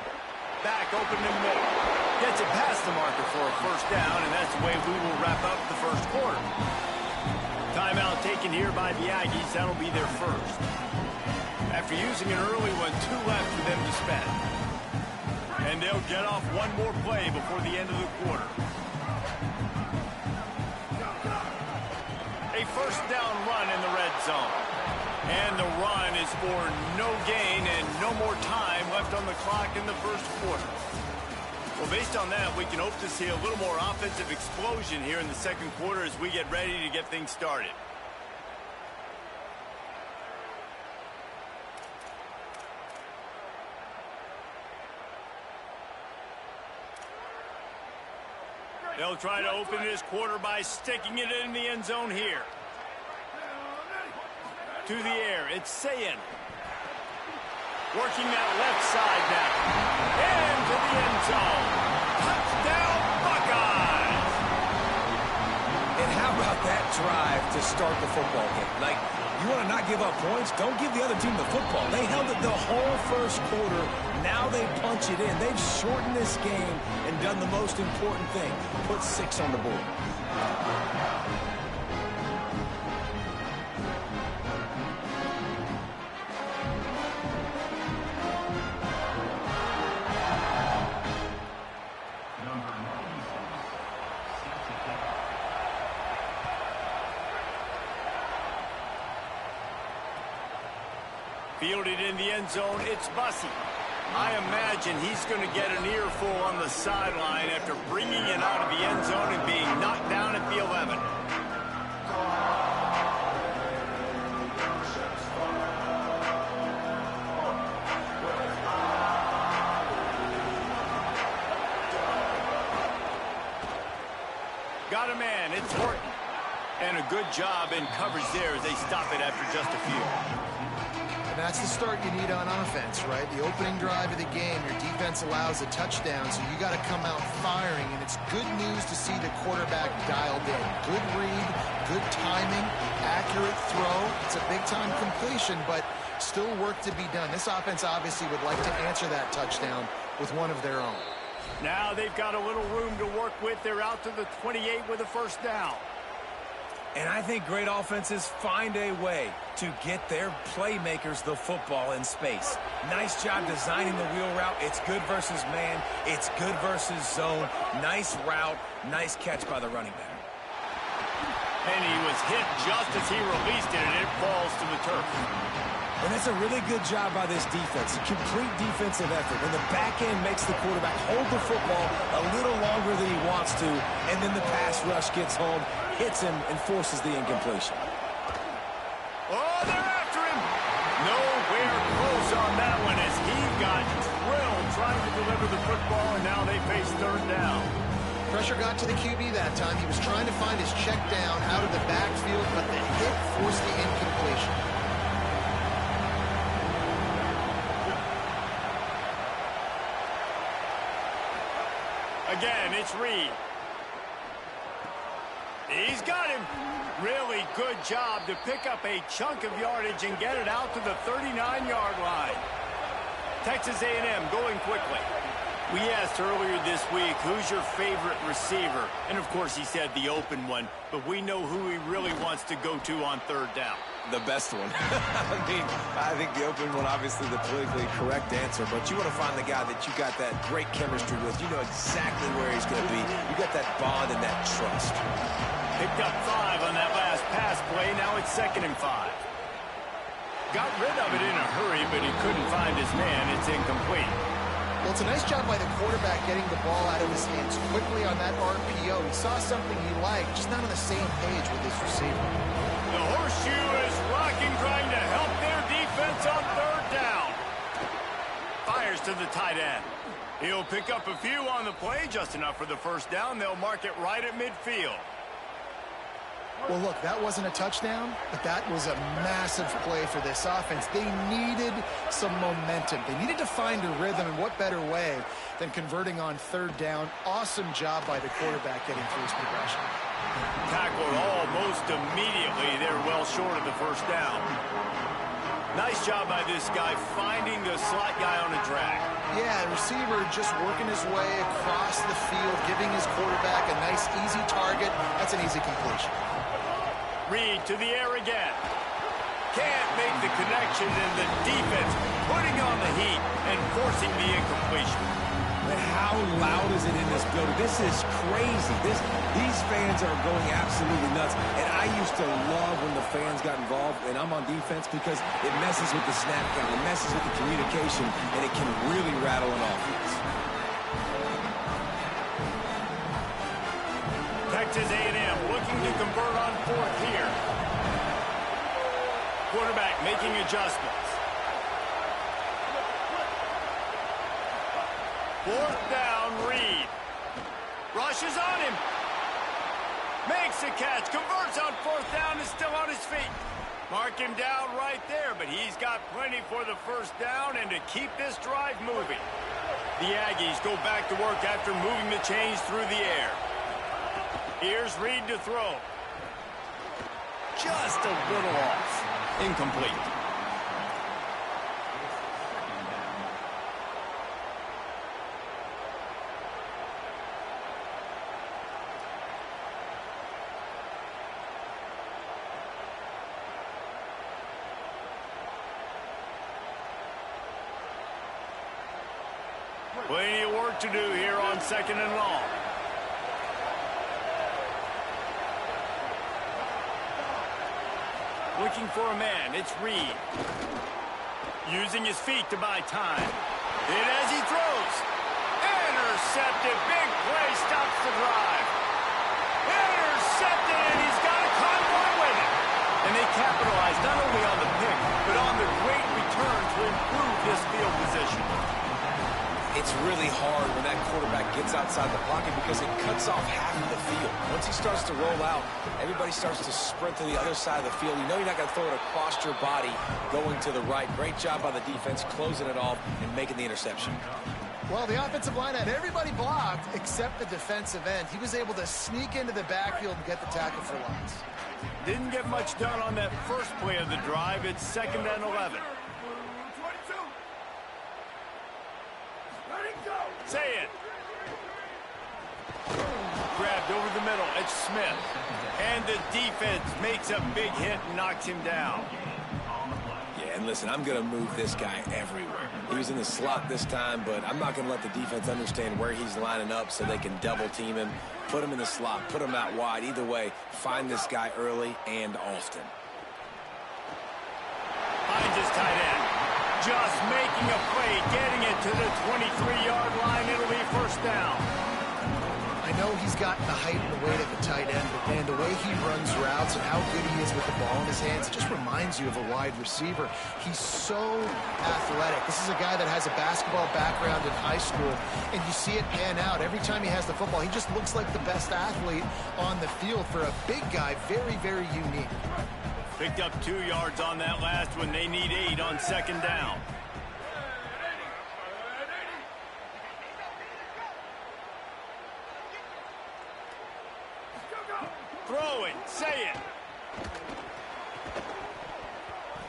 Back open in the middle. Gets it past the marker for a first down, and that's the way we will wrap up the first quarter. Timeout taken here by the Aggies. That'll be their first. After using an early one, 2 left for them to spend. And they'll get off one more play before the end of the quarter. A first down run in the red zone. And the run is for no gain and no more time left on the clock in the first quarter. Well, based on that, we can hope to see a little more offensive explosion here in the second quarter as we get ready to get things started. They'll try to open this quarter by sticking it in the end zone here. To the air, it's Sayin. Working that left side now. Into the end zone. Touchdown, Buckeyes! And how about that drive to start the football game? Like, you want to not give up points? Don't give the other team the football. They held it the whole first quarter. Now they punch it in. They've shortened this game and done the most important thing. Put 6 on the board. Fielded in the end zone, it's Bussey. I imagine he's going to get an earful on the sideline after bringing it out of the end zone and being knocked down at the 11. Got a man, it's Horton. And a good job in coverage there as they stop it after just a few. And that's the start you need on offense, right? The opening drive of the game, your defense allows a touchdown, so you got to come out firing, and it's good news to see the quarterback dialed in. Good read, good timing, accurate throw. It's a big-time completion, but still work to be done. This offense obviously would like to answer that touchdown with one of their own. Now they've got a little room to work with. They're out to the 28 with a first down. And I think great offenses find a way to get their playmakers the football in space. Nice job designing the wheel route. It's good versus man. It's good versus zone. Nice route. Nice catch by the running back. And he was hit just as he released it, and it falls to the turf. And that's a really good job by this defense. A complete defensive effort. When the back end makes the quarterback hold the football a little longer than he wants to, and then the pass rush gets home, hits him, and forces the incompletion. Oh, they're after him. Nowhere close on that one as deliver the football, and now they face third down. Pressure got to the QB that time. He was trying to find his check down out of the backfield, but the hit forced the incompletion. Again, it's Reed. He's got him. Really good job to pick up a chunk of yardage and get it out to the 39-yard line. Texas A&M going quickly. We asked earlier this week, who's your favorite receiver? And, of course, he said the open one, but we know who he really wants to go to on third down. The best one. I think the open one, obviously the politically correct answer, but you want to find the guy that you got that great chemistry with. You know exactly where he's going to be. You got that bond and that trust. Picked up 5 on that last pass play. Now it's 2nd and 5. Got rid of it in a hurry, but he couldn't find his man. It's incomplete. Well, it's a nice job by the quarterback getting the ball out of his hands quickly on that RPO. He saw something he liked, just not on the same page with his receiver. The horseshoe is rocking, trying to help their defense on third down. Fires to the tight end. He'll pick up a few on the play, just enough for the first down. They'll mark it right at midfield. Well, look, that wasn't a touchdown, but that was a massive play for this offense. They needed some momentum. They needed to find a rhythm, and what better way than converting on third down. Awesome job by the quarterback getting through his progression. Tackled almost immediately. They're well short of the first down. Nice job by this guy finding the slot guy on a drag. Yeah, the receiver just working his way across the field, giving his quarterback a nice, easy target. That's an easy completion. Reed to the air again. Can't make the connection, and the defense putting on the heat and forcing the incompletion. But how loud is it in this building? This is crazy. These fans are going absolutely nuts. And I used to love when the fans got involved, and I'm on defense, because it messes with the snap count, it messes with the communication, and it can really rattle an offense. Texas A&M looking to convert on fourth here. Quarterback making adjustments. Fourth down, Reed. Rushes on him. Makes a catch. Converts on fourth down, is still on his feet. Mark him down right there, but he's got plenty for the first down and to keep this drive moving. The Aggies go back to work after moving the chains through the air. Here's Reed to throw. Just a little off. Incomplete. Plenty of work to do here on 2nd and long. Looking for a man, it's Reed. Using his feet to buy time. And as he throws, intercepted, big play, stops the drive. Intercepted, and he's got a convoy with it. And they capitalize not only on the pick, but on the great return to improve this field position. It's really hard when that quarterback gets outside the pocket because it cuts off half of the field. Once he starts to roll out, everybody starts to sprint to the other side of the field. You know you're not going to throw it across your body going to the right. Great job by the defense closing it off and making the interception. Well, the offensive line had everybody blocked except the defensive end. He was able to sneak into the backfield and get the tackle for loss. Didn't get much done on that first play of the drive. It's 2nd and 11. Say it. Grabbed over the middle. It's Smith. And the defense makes a big hit and knocks him down. Yeah, and listen, I'm going to move this guy everywhere. He was in the slot this time, but I'm not going to let the defense understand where he's lining up so they can double team him, put him in the slot, put him out wide. Either way, find this guy early and often. Finds his tight end. Just making a play, getting it to the 23-yard line. It'll be first down. I know he's got the height and the weight of a tight end, but man, the way he runs routes and how good he is with the ball in his hands, it just reminds you of a wide receiver. He's so athletic. This is a guy that has a basketball background in high school, and you see it pan out. Every time he has the football, he just looks like the best athlete on the field. For a big guy, very, very unique. Picked up 2 yards on that last one. They need 8 on second down. Throw it. Say it.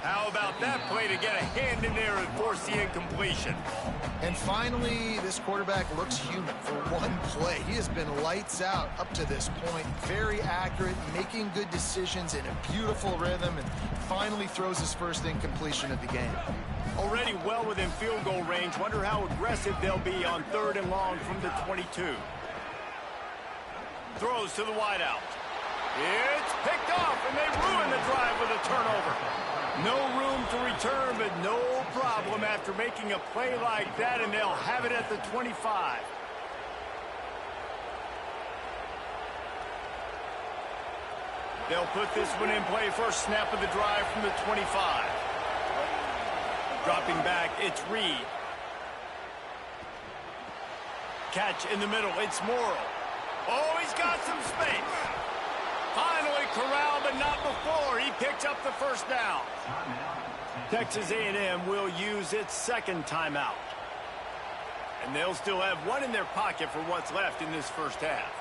How about that play to get a hand in there and force the incompletion? And finally, this quarterback looks human for one play. He has been lights out up to this point. Very accurate, making good decisions in a beautiful rhythm, and finally throws his first incompletion of the game. Already well within field goal range. Wonder how aggressive they'll be on 3rd and long from the 22. Throws to the wideout. It's picked off, and they ruin the drive with a turnover. No room to return, but no problem after making a play like that, and they'll have it at the 25. They'll put this one in play. First snap of the drive from the 25. Dropping back, it's Reed. Catch in the middle, it's Morrow. Oh, he's got some space. Finally corralled, but not before. He picks up the first down. Texas A&M will use its second timeout. And they'll still have one in their pocket for what's left in this first half.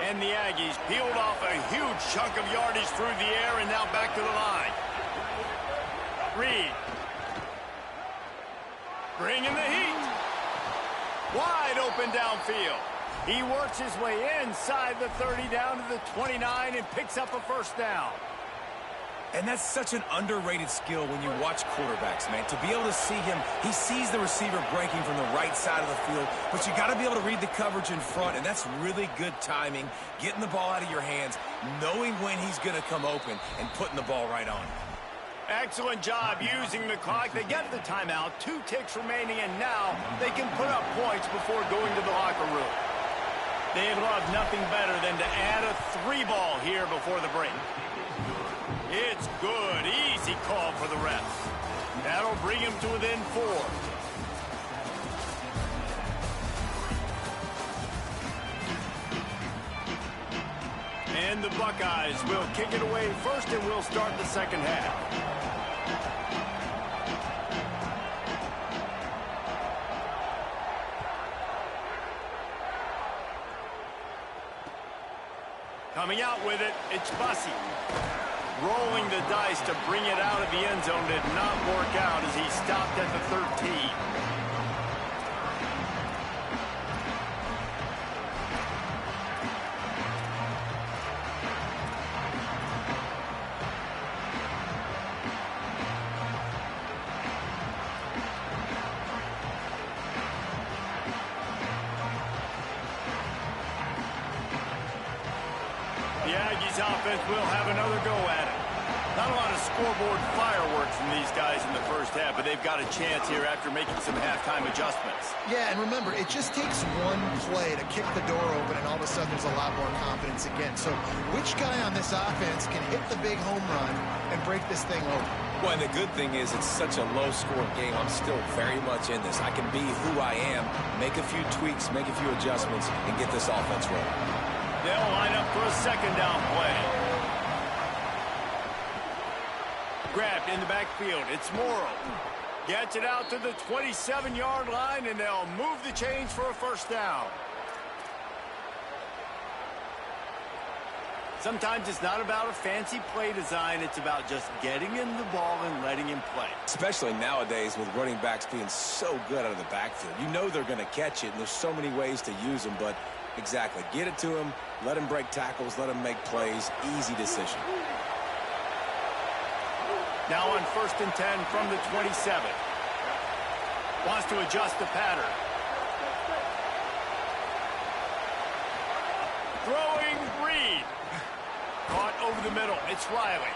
And the Aggies peeled off a huge chunk of yardage through the air and now back to the line. Reed. Bringing the heat. Wide open downfield. He works his way inside the 30 down to the 29 and picks up a first down. And that's such an underrated skill when you watch quarterbacks, man. To be able to see him, he sees the receiver breaking from the right side of the field, but you got to be able to read the coverage in front, and that's really good timing, getting the ball out of your hands, knowing when he's going to come open, and putting the ball right on. Excellent job using the clock. They get the timeout, 2 ticks remaining, and now they can put up points before going to the locker room. They'd love nothing better than to add a 3-ball here before the break. It's good. Easy call for the refs. That'll bring him to within 4. And the Buckeyes will kick it away first, and we'll start the second half. Coming out with it, it's Bussey. Rolling the dice to bring it out of the end zone did not work out as he stopped at the 13. The Aggies offense will have another go at it. Not a lot of scoreboard fireworks from these guys in the first half, but they've got a chance here after making some halftime adjustments. Yeah, and remember, it just takes one play to kick the door open, and all of a sudden there's a lot more confidence again. So which guy on this offense can hit the big home run and break this thing open? Well, and the good thing is it's such a low-scoring game. I'm still very much in this. I can be who I am, make a few tweaks, make a few adjustments, and get this offense rolling. They'll line up for a second down play. Grabbed in the backfield. It's Morrow. Gets it out to the 27-yard line, and they'll move the chains for a first down. Sometimes it's not about a fancy play design. It's about just getting him the ball and letting him play. Especially nowadays with running backs being so good out of the backfield. You know they're going to catch it, and there's so many ways to use them, but exactly. Get it to him, let him break tackles, let him make plays. Easy decision. Now on 1st and 10 from the 27. Wants to adjust the pattern. Throwing Reed. Caught over the middle. It's Riley.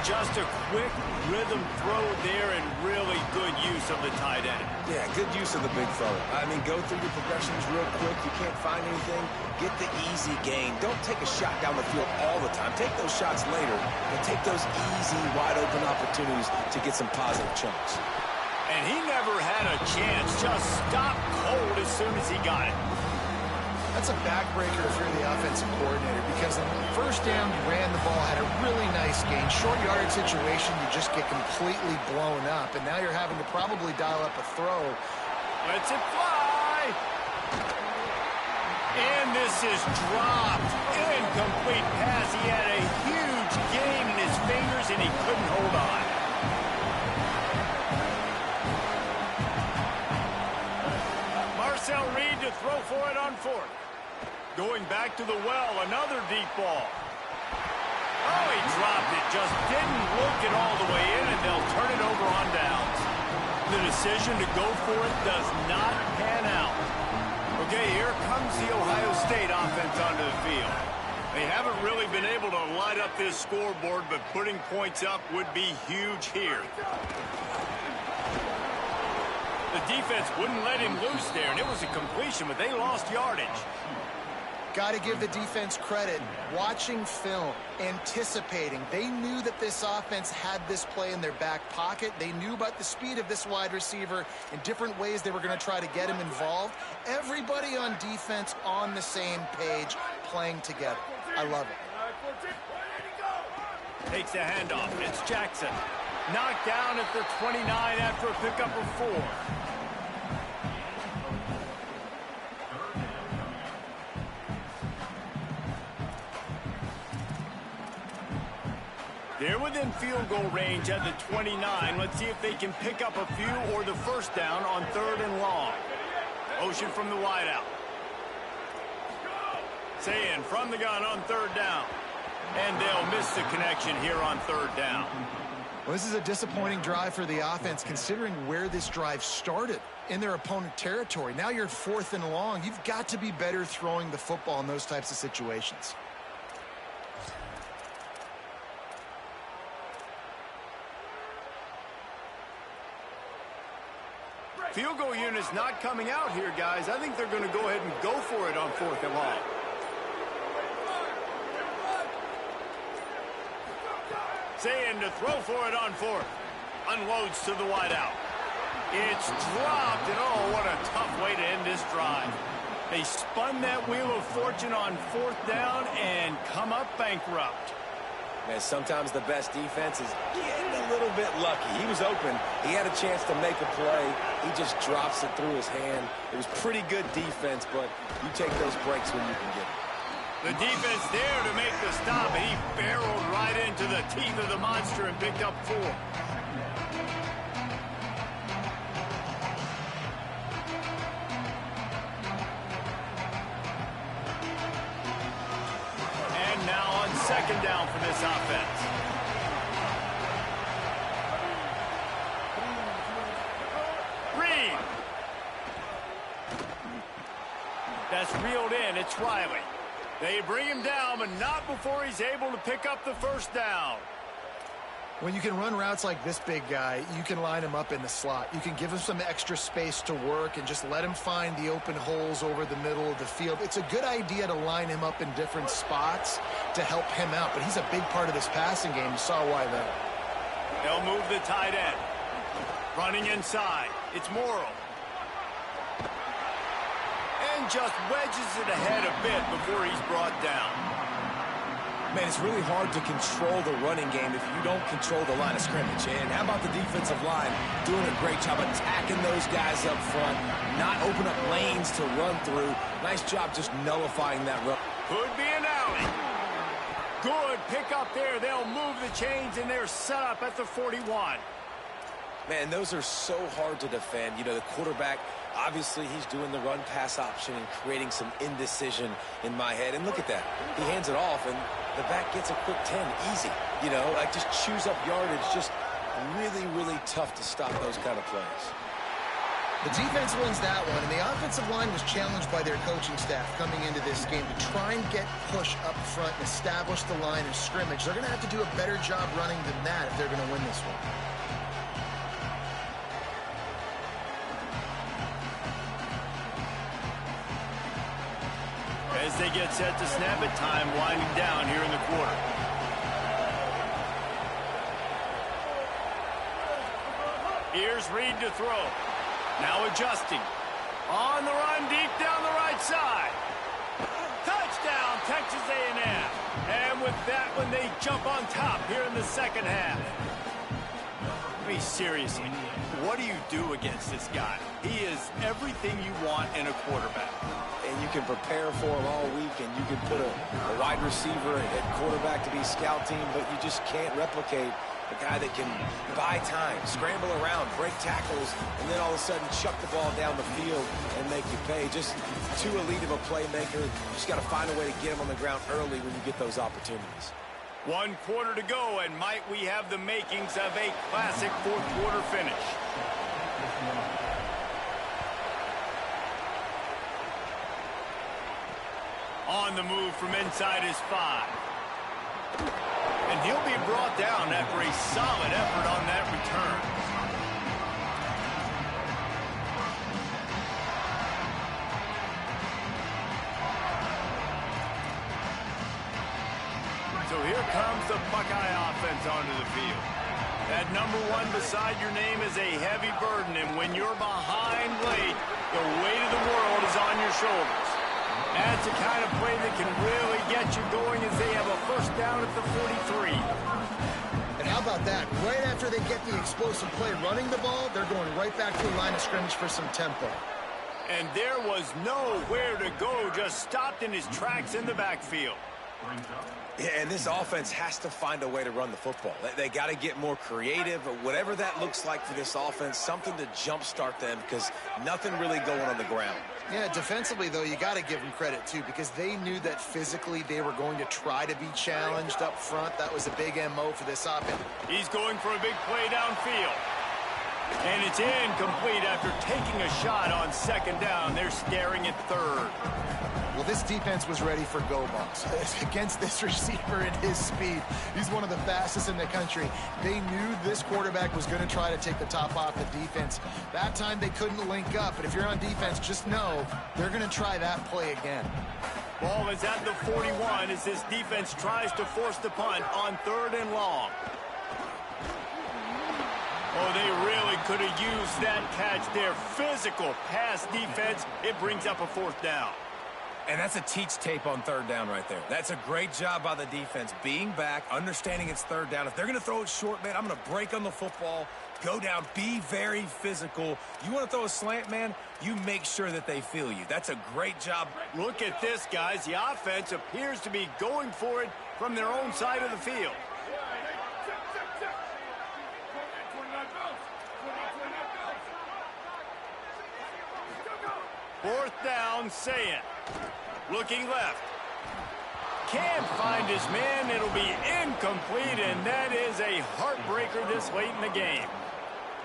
Just a quick rhythm throw there and really good use of the tight end. Yeah, good use of the big fella. I mean, go through your progressions real quick. You can't find anything. Get the easy gain. Don't take a shot down the field all the time. Take those shots later, but take those easy, wide-open opportunities to get some positive chunks. And he never had a chance. Just stopped cold as soon as he got it. That's a backbreaker if you're the offensive coordinator, because on the first down, you ran the ball, had a really nice gain. Short yardage situation, you just get completely blown up, and now you're having to probably dial up a throw. Lets it fly. And this is dropped. Incomplete pass. He had a huge gain in his fingers, and he couldn't hold on. Marcel Reed to throw for it on fourth. Going back to the well, another deep ball. Oh, he dropped it. Just didn't look it all the way in, and they'll turn it over on downs. The decision to go for it does not pan out. Okay, here comes the Ohio State offense onto the field. They haven't really been able to light up this scoreboard, but putting points up would be huge here. The defense wouldn't let him loose there, and it was a completion, but they lost yardage. Got to give the defense credit. Watching film, anticipating. They knew that this offense had this play in their back pocket. They knew about the speed of this wide receiver and different ways they were going to try to get him involved. Everybody on defense on the same page, playing together. I love it. Takes a handoff. It's Jackson. Knocked down at the 29 after a pickup of 4. They're within field goal range at the 29. Let's see if they can pick up a few or the first down on 3rd and long. Motion from the wideout. Sayin from the gun on 3rd down. And they'll miss the connection here on 3rd down. Well, this is a disappointing drive for the offense, considering where this drive started in their opponent territory. Now you're 4th and long. You've got to be better throwing the football in those types of situations. Field goal unit's not coming out here, guys. I think they're going to go ahead and go for it on 4th and long. Saying to throw for it on 4th. Unloads to the wideout. It's dropped, and oh, what a tough way to end this drive. They spun that wheel of fortune on 4th down and come up bankrupt. Man, sometimes the best defense is getting a little bit lucky. He was open. He had a chance to make a play. He just drops it through his hand. It was pretty good defense, but you take those breaks when you can get it. The defense there to make the stop, and he barreled right into the teeth of the monster and picked up 4. And now on 2nd down for this offense. Reed. That's reeled in. It's Riley. They bring him down, but not before he's able to pick up the first down. When you can run routes like this big guy, you can line him up in the slot. You can give him some extra space to work and just let him find the open holes over the middle of the field. It's a good idea to line him up in different spots to help him out, but he's a big part of this passing game. You saw why there. They'll move the tight end. Running inside. It's Morrow. And just wedges it ahead a bit before he's brought down. Man, it's really hard to control the running game if you don't control the line of scrimmage. And how about the defensive line doing a great job attacking those guys up front, not open up lanes to run through. Nice job just nullifying that run. Could be an alley. Good pick up there. They'll move the chains, and they're set up at the 41. Man, those are so hard to defend. You know, the quarterback, obviously he's doing the run-pass option and creating some indecision in my head. And look at that. He hands it off, and the back gets a quick 10. Easy. You know, like just chews up yardage. Just really, really tough to stop those kind of plays. The defense wins that one, and the offensive line was challenged by their coaching staff coming into this game to try and get push up front and establish the line of scrimmage. They're going to have to do a better job running than that if they're going to win this one. As they get set to snap it, time winding down here in the quarter. Here's Reed to throw. Now adjusting. On the run, deep down the right side. Touchdown, Texas A&M. And with that one, they jump on top here in the second half. I mean, seriously, what do you do against this guy? He is everything you want in a quarterback. And you can prepare for him all week, and you can put a wide receiver at quarterback to be scout team, but you just can't replicate a guy that can buy time, scramble around, break tackles, and then all of a sudden chuck the ball down the field and make you pay. Just too elite of a playmaker. You just got to find a way to get him on the ground early when you get those opportunities. 1 quarter to go, and might we have the makings of a classic fourth quarter finish. On the move from inside his 5. And he'll be brought down after a solid effort on that return. So here comes the Buckeye offense onto the field. That number 1 beside your name is a heavy burden, and when you're behind late, the weight of the world is on your shoulders. That's the kind of play that can really get you going as they have a first down at the 43. And how about that? Right after they get the explosive play running the ball, they're going right back to the line of scrimmage for some tempo. And there was nowhere to go, just stopped in his tracks in the backfield. Yeah, and this offense has to find a way to run the football. They got to get more creative, or whatever that looks like for this offense, something to jumpstart them, because nothing really going on the ground. Yeah, defensively, though, you got to give them credit, too, because they knew that physically they were going to try to be challenged up front. That was a big MO for this offense. He's going for a big play downfield. And it's incomplete after taking a shot on second down. They're staring at third. Well, this defense was ready for go balls against this receiver at his speed. He's one of the fastest in the country. They knew this quarterback was going to try to take the top off the defense. That time they couldn't link up, but if you're on defense, just know they're going to try that play again. Ball is at the 41 as this defense tries to force the punt on 3rd and long. Oh, they really could have used that catch there. Physical pass defense. It brings up a 4th down. And that's a teach tape on 3rd down right there. That's a great job by the defense. Being back, understanding it's 3rd down. If they're going to throw it short, man, I'm going to break on the football, go down, be very physical. You want to throw a slant, man, you make sure that they feel you. That's a great job. Look at this, guys. The offense appears to be going for it from their own side of the field. Fourth down, Saying. Looking left. Can't find his man. It'll be incomplete, and that is a heartbreaker this late in the game.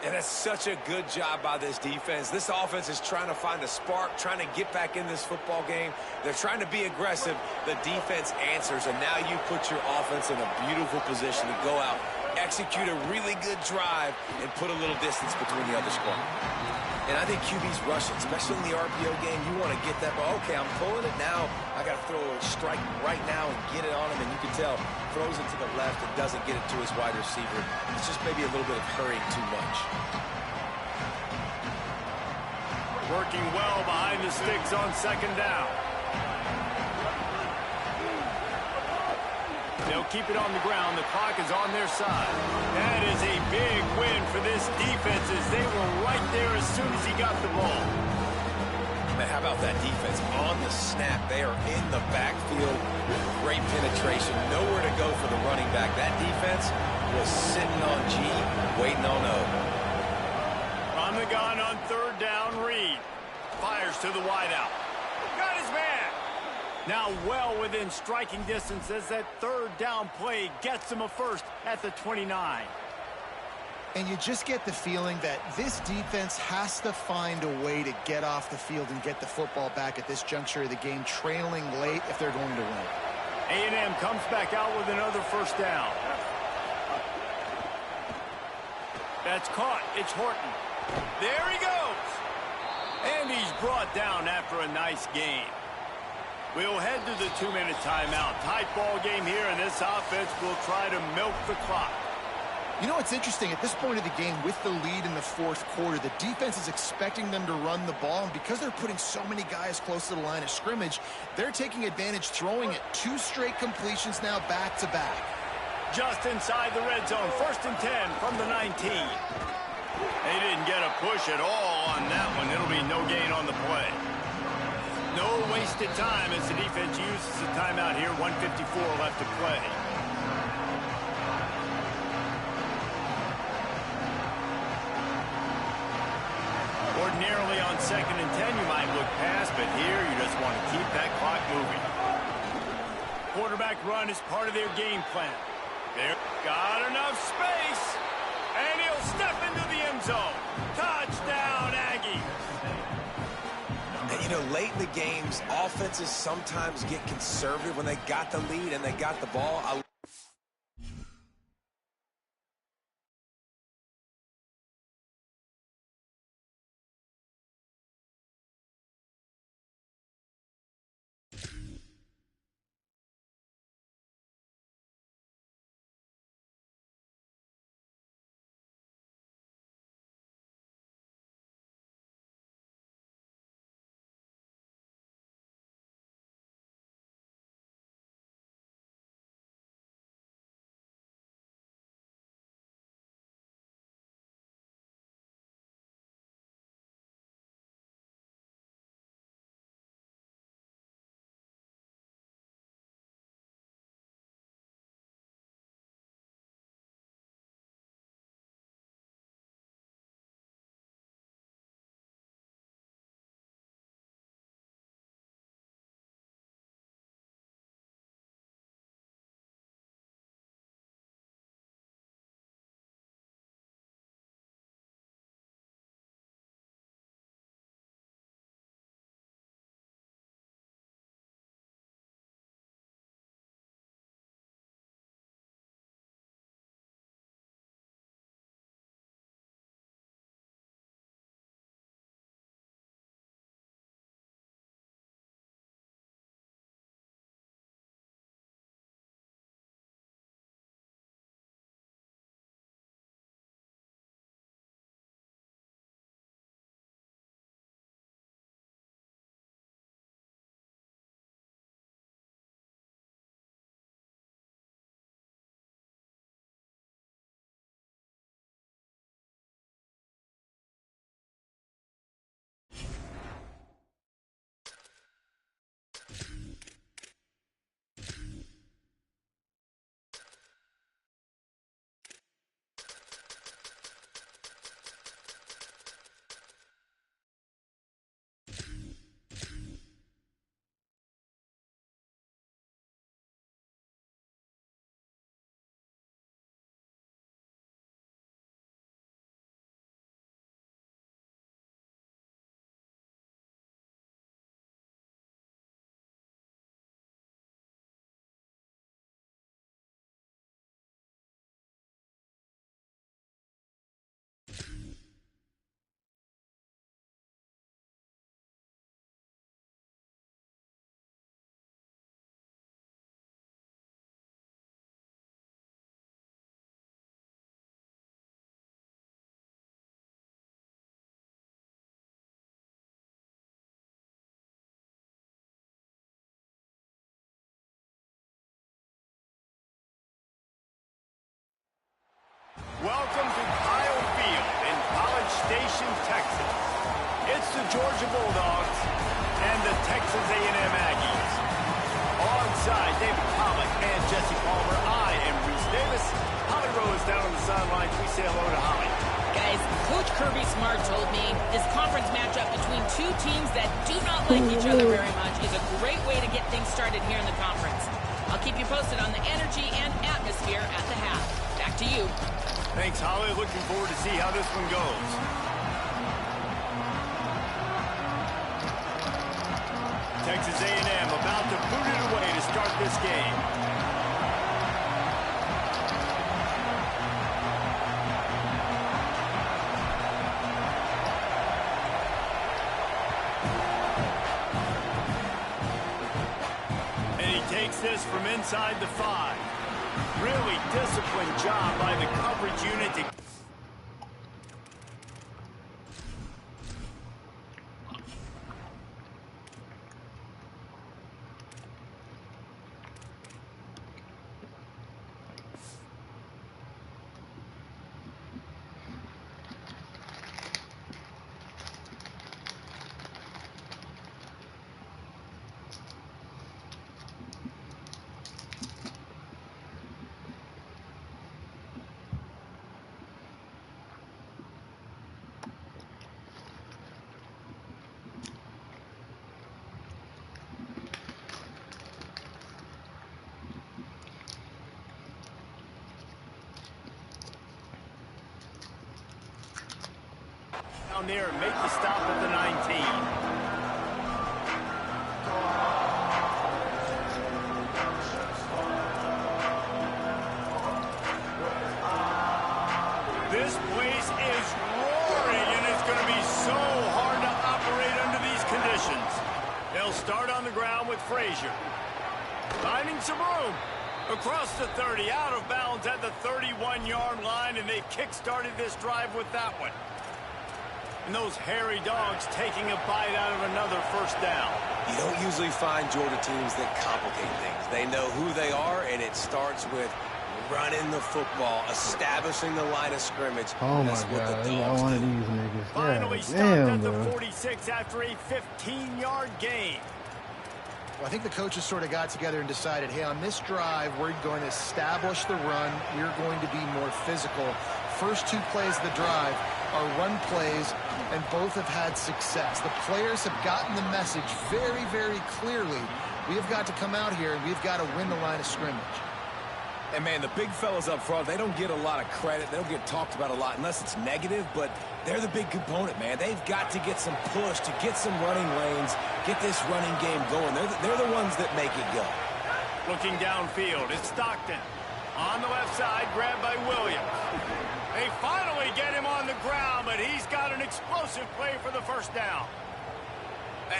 And that's such a good job by this defense. This offense is trying to find a spark, trying to get back in this football game. They're trying to be aggressive. The defense answers, and now you put your offense in a beautiful position to go out, execute a really good drive, and put a little distance between the other squad. And I think QB's rushing, especially in the RPO game. You want to get that ball. Okay, I'm pulling it now. I got to throw a strike right now and get it on him. And you can tell, throws it to the left and doesn't get it to his wide receiver. It's just maybe a little bit of hurrying too much. Working well behind the sticks on 2nd down. They'll keep it on the ground. The clock is on their side. That is a big win for this defense as they were right there as soon as he got the ball. Man, how about that defense? On the snap, they are in the backfield with great penetration. Nowhere to go for the running back. That defense was sitting on G, waiting on O. From the gun on 3rd down, Reed fires to the wideout. Got his man. Now well within striking distance as that 3rd down play gets him a first at the 29. And you just get the feeling that this defense has to find a way to get off the field and get the football back at this juncture of the game, trailing late if they're going to win. A&M comes back out with another first down. That's caught. It's Horton. There he goes. And he's brought down after a nice game. We'll head to the 2-minute timeout. Tight ball game here, and this offense will try to milk the clock. You know, it's interesting. At this point of the game, with the lead in the fourth quarter, the defense is expecting them to run the ball, and because they're putting so many guys close to the line of scrimmage, they're taking advantage, throwing it 2 straight completions now back-to-back. Just inside the red zone, 1st and 10 from the 19. They didn't get a push at all on that one. It'll be no gain on the play. No wasted time as the defense uses a timeout here. 1:54 left to play. Ordinarily on 2nd and 10, you might look past, but here you just want to keep that clock moving. Quarterback run is part of their game plan. They've got enough space, and he'll step into the end zone. Touchdown, Aggies. And, you know, late in the games, offenses sometimes get conservative when they got the lead and they got the ball. Welcome to Kyle Field in College Station, Texas. It's the Georgia Bulldogs and the Texas A&M Aggies. Alongside David Pollock and Jesse Palmer, I am Reese Davis. Holly Rose down on the sidelines. We say hello to Holly. Guys, Coach Kirby Smart told me this conference matchup between 2 teams that do not like each other very much is a great way to get things started here in the conference. I'll keep you posted on the energy and atmosphere at the half. Back to you. Thanks, Holly. Looking forward to see how this one goes. Texas A&M about to boot it away to start this game. And he takes this from inside the 5. Really disciplined job by the coverage unit to... down there and make the stop at the 19. This place is roaring, and it's going to be so hard to operate under these conditions. They'll start on the ground with Frazier. Finding some room. Across the 30, out of bounds at the 31-yard line, and they kick-started this drive with that one. And those hairy dogs taking a bite out of another first down. You don't usually find Georgia teams that complicate things. They know who they are, and it starts with running the football, establishing the line of scrimmage. Oh, my That's God. what the I dogs one of do. these niggas. Finally God, stopped damn, at the bro. 46 after a 15-yard gain. Well, I think the coaches sort of got together and decided, hey, on this drive, we're going to establish the run. We're going to be more physical. First 2 plays of the drive are run plays, and both have had success. The players have gotten the message very, very clearly. We have got to come out here, and we've got to win the line of scrimmage. And, man, the big fellas up front, they don't get a lot of credit. They don't get talked about a lot unless it's negative, but they're the big component, man. They've got to get some push, to get some running lanes, get this running game going. They're the ones that make it go. Looking downfield, it's Stockton. On the left side, grabbed by Williams. They finally get him on the ground, but he's got an explosive play for the first down.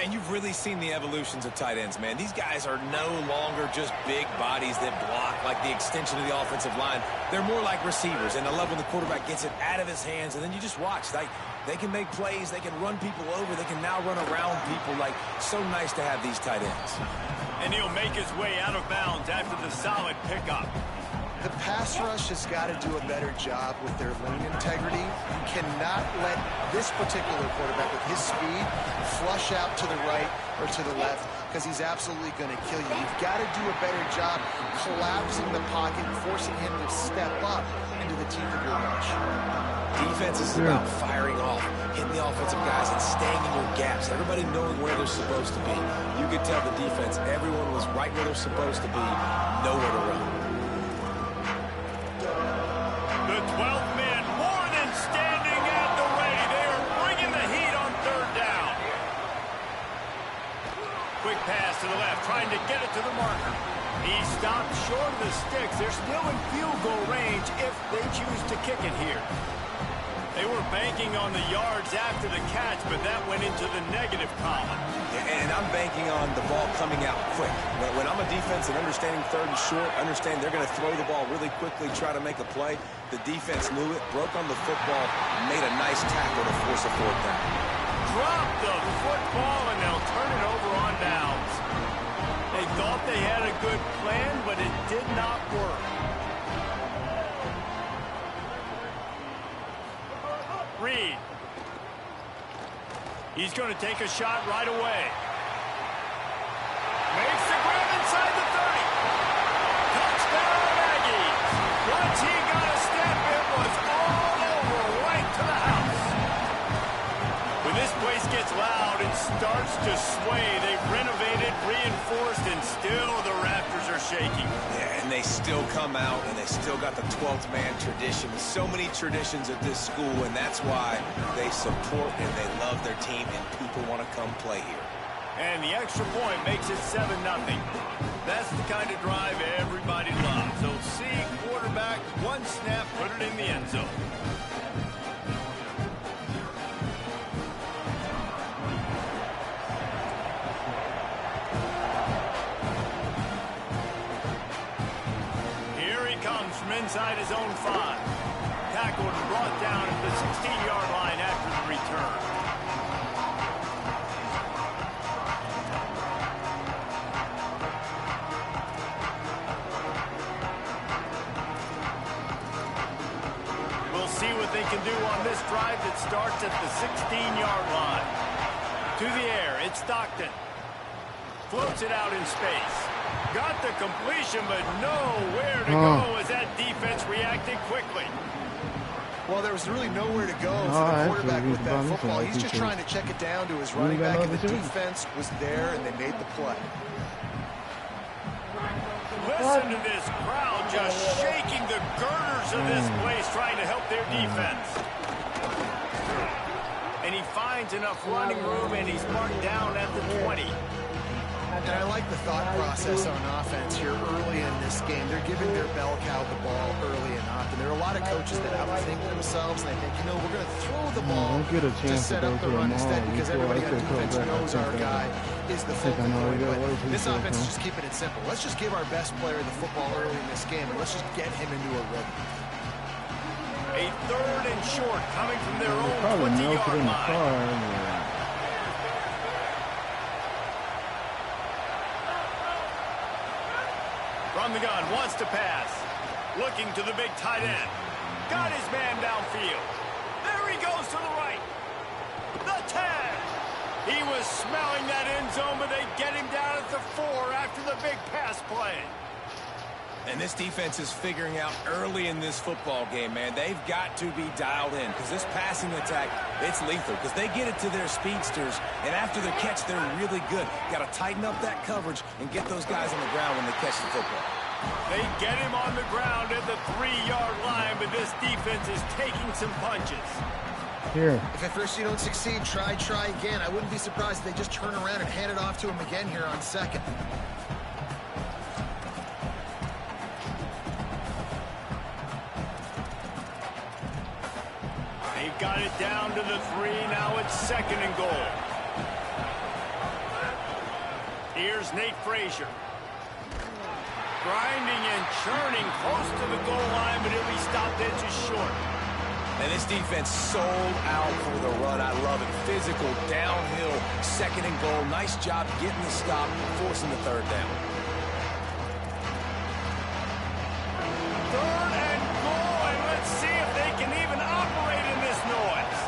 And you've really seen the evolutions of tight ends, man. These guys are no longer just big bodies that block like the extension of the offensive line. They're more like receivers, and I love when the quarterback gets it out of his hands, and then you just watch. They can make plays. They can run people over. They can now run around people. Like, so nice to have these tight ends. And he'll make his way out of bounds after the solid pickup. The pass rush has got to do a better job with their lane integrity. You cannot let this particular quarterback with his speed flush out to the right or to the left, because he's absolutely going to kill you. You've got to do a better job collapsing the pocket, forcing him to step up into the teeth of your rush. Defense is about firing off, hitting the offensive guys, and staying in your gaps. Everybody knowing where they're supposed to be. You could tell the defense, everyone was right where they're supposed to be, nowhere to run. The 12th man more than standing at the ready. They are bringing the heat on third down. Quick pass to the left, trying to get it to the marker. He stopped short of the sticks. They're still in field goal range if they choose to kick it here. They were banking on the yards after the catch, but that went into the negative column. And I'm banking on the ball coming out quick. When I'm a defense and understanding third and short, understand they're going to throw the ball really quickly, try to make a play. The defense knew it, broke on the football, made a nice tackle to force a fourth down. Drop the football, and they'll turn it over on downs. They thought they had a good plan, but it did not work. Reed. He's going to take a shot right away. Makes the grab inside the 30. Touchdown, Aggies. Once he got a step, it was all over, right to the house. When this place gets loud and starts to sway, they've renovated, reinforced, and still the rafters are shaking. Yeah, and they still come out, and they still got the 12th man tradition. So many traditions at this school, and that's why they support and they love their team, and people want to come play here. And the extra point makes it 7-0. That's the kind of drive everybody loves. So see, quarterback, one snap, put it in the end zone. From inside his own 5. Tackled and brought down at the 16-yard line after the return. We'll see what they can do on this drive that starts at the 16-yard line. To the air, it's Stockton. Floats it out in space. Got the completion, but nowhere to go as that defense reacted quickly. Well, there was really nowhere to go for the quarterback with that football. He's just trying to check it down to his running back, and the defense was there, and they made the play. Listen to this crowd just shaking the girders of this place, trying to help their defense. And he finds enough running room, and he's marked down at the 20. And I like the thought process on offense here early in this game. They're giving their bell cow the ball early and often. There are a lot of coaches that outthink themselves, and they think, you know, we're going to throw the ball to set up the run instead because everybody on defense knows our guy is the focal point. But this offense is just keeping it simple. Let's just give our best player the football early in this game, and let's just get him into a rhythm. A 3rd and short coming from their own 20-yard line. From the gun, wants to pass. Looking to the big tight end. Got his man downfield. There he goes to the right. The 10. He was smelling that end zone, but they get him down at the 4 after the big pass play. And this defense is figuring out early in this football game, man. They've got to be dialed in because this passing attack, it's lethal because they get it to their speedsters, and after the catch, they're really good. Got to tighten up that coverage and get those guys on the ground when they catch the football. They get him on the ground at the 3-yard line, but this defense is taking some punches. Here. If at first you don't succeed, try again. I wouldn't be surprised if they just turn around and hand it off to him again here on 2nd. Got it down to the 3. Now it's 2nd and goal. Here's Nate Frazier. Grinding and churning close to the goal line, but he'll be stopped inches short. And this defense sold out for the run. I love it. Physical, downhill, 2nd and goal. Nice job getting the stop, forcing the 3rd down. 3rd and goal, and let's see if they can even operate in this noise.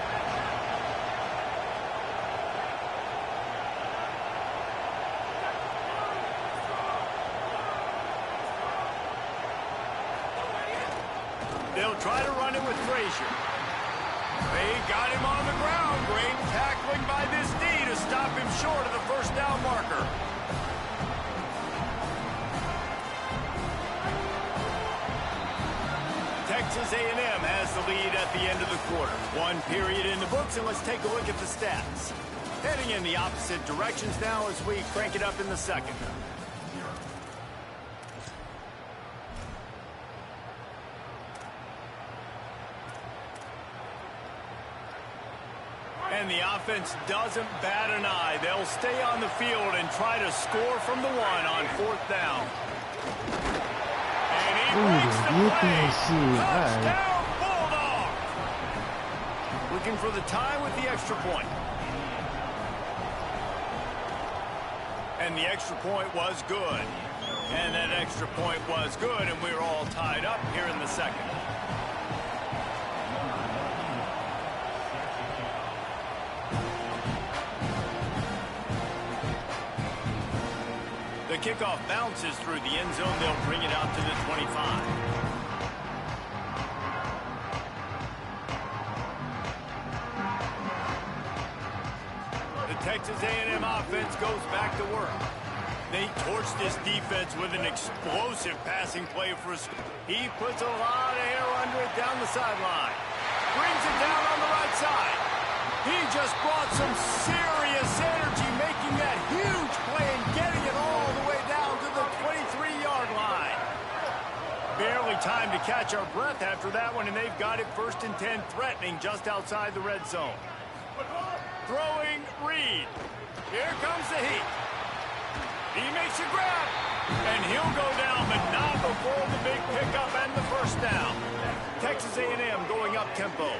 They'll try to run it with Frazier. They got him on the ground. Great tackling by this D to stop him short of the 1st down marker. Texas A&M has the lead at the end of the quarter. 1 period in the books, and let's take a look at the stats. Heading in the opposite directions now as we crank it up in the 2nd. And the offense doesn't bat an eye. They'll stay on the field and try to score from the 1 on 4th down. And he breaks the play. Touchdown, Bulldog! Looking for the tie with the extra point. And the extra point was good. And that extra point was good, and we're all tied up here in the 2nd. The kickoff bounces through the end zone. They'll bring it out to the 25. The Texas A&M offense goes back to work. They torch this defense with an explosive passing play for a score. He puts a lot of air under it down the sideline. Brings it down on the right side. He just brought some serious energy, making that huge play and getting it all the way down to the 23-yard line. Barely time to catch our breath after that one, and they've got it 1st and 10, threatening just outside the red zone. Throwing Reed. Here comes the heat. He makes a grab, and he'll go down, but not before the big pickup and the first down. Texas A&M going up tempo.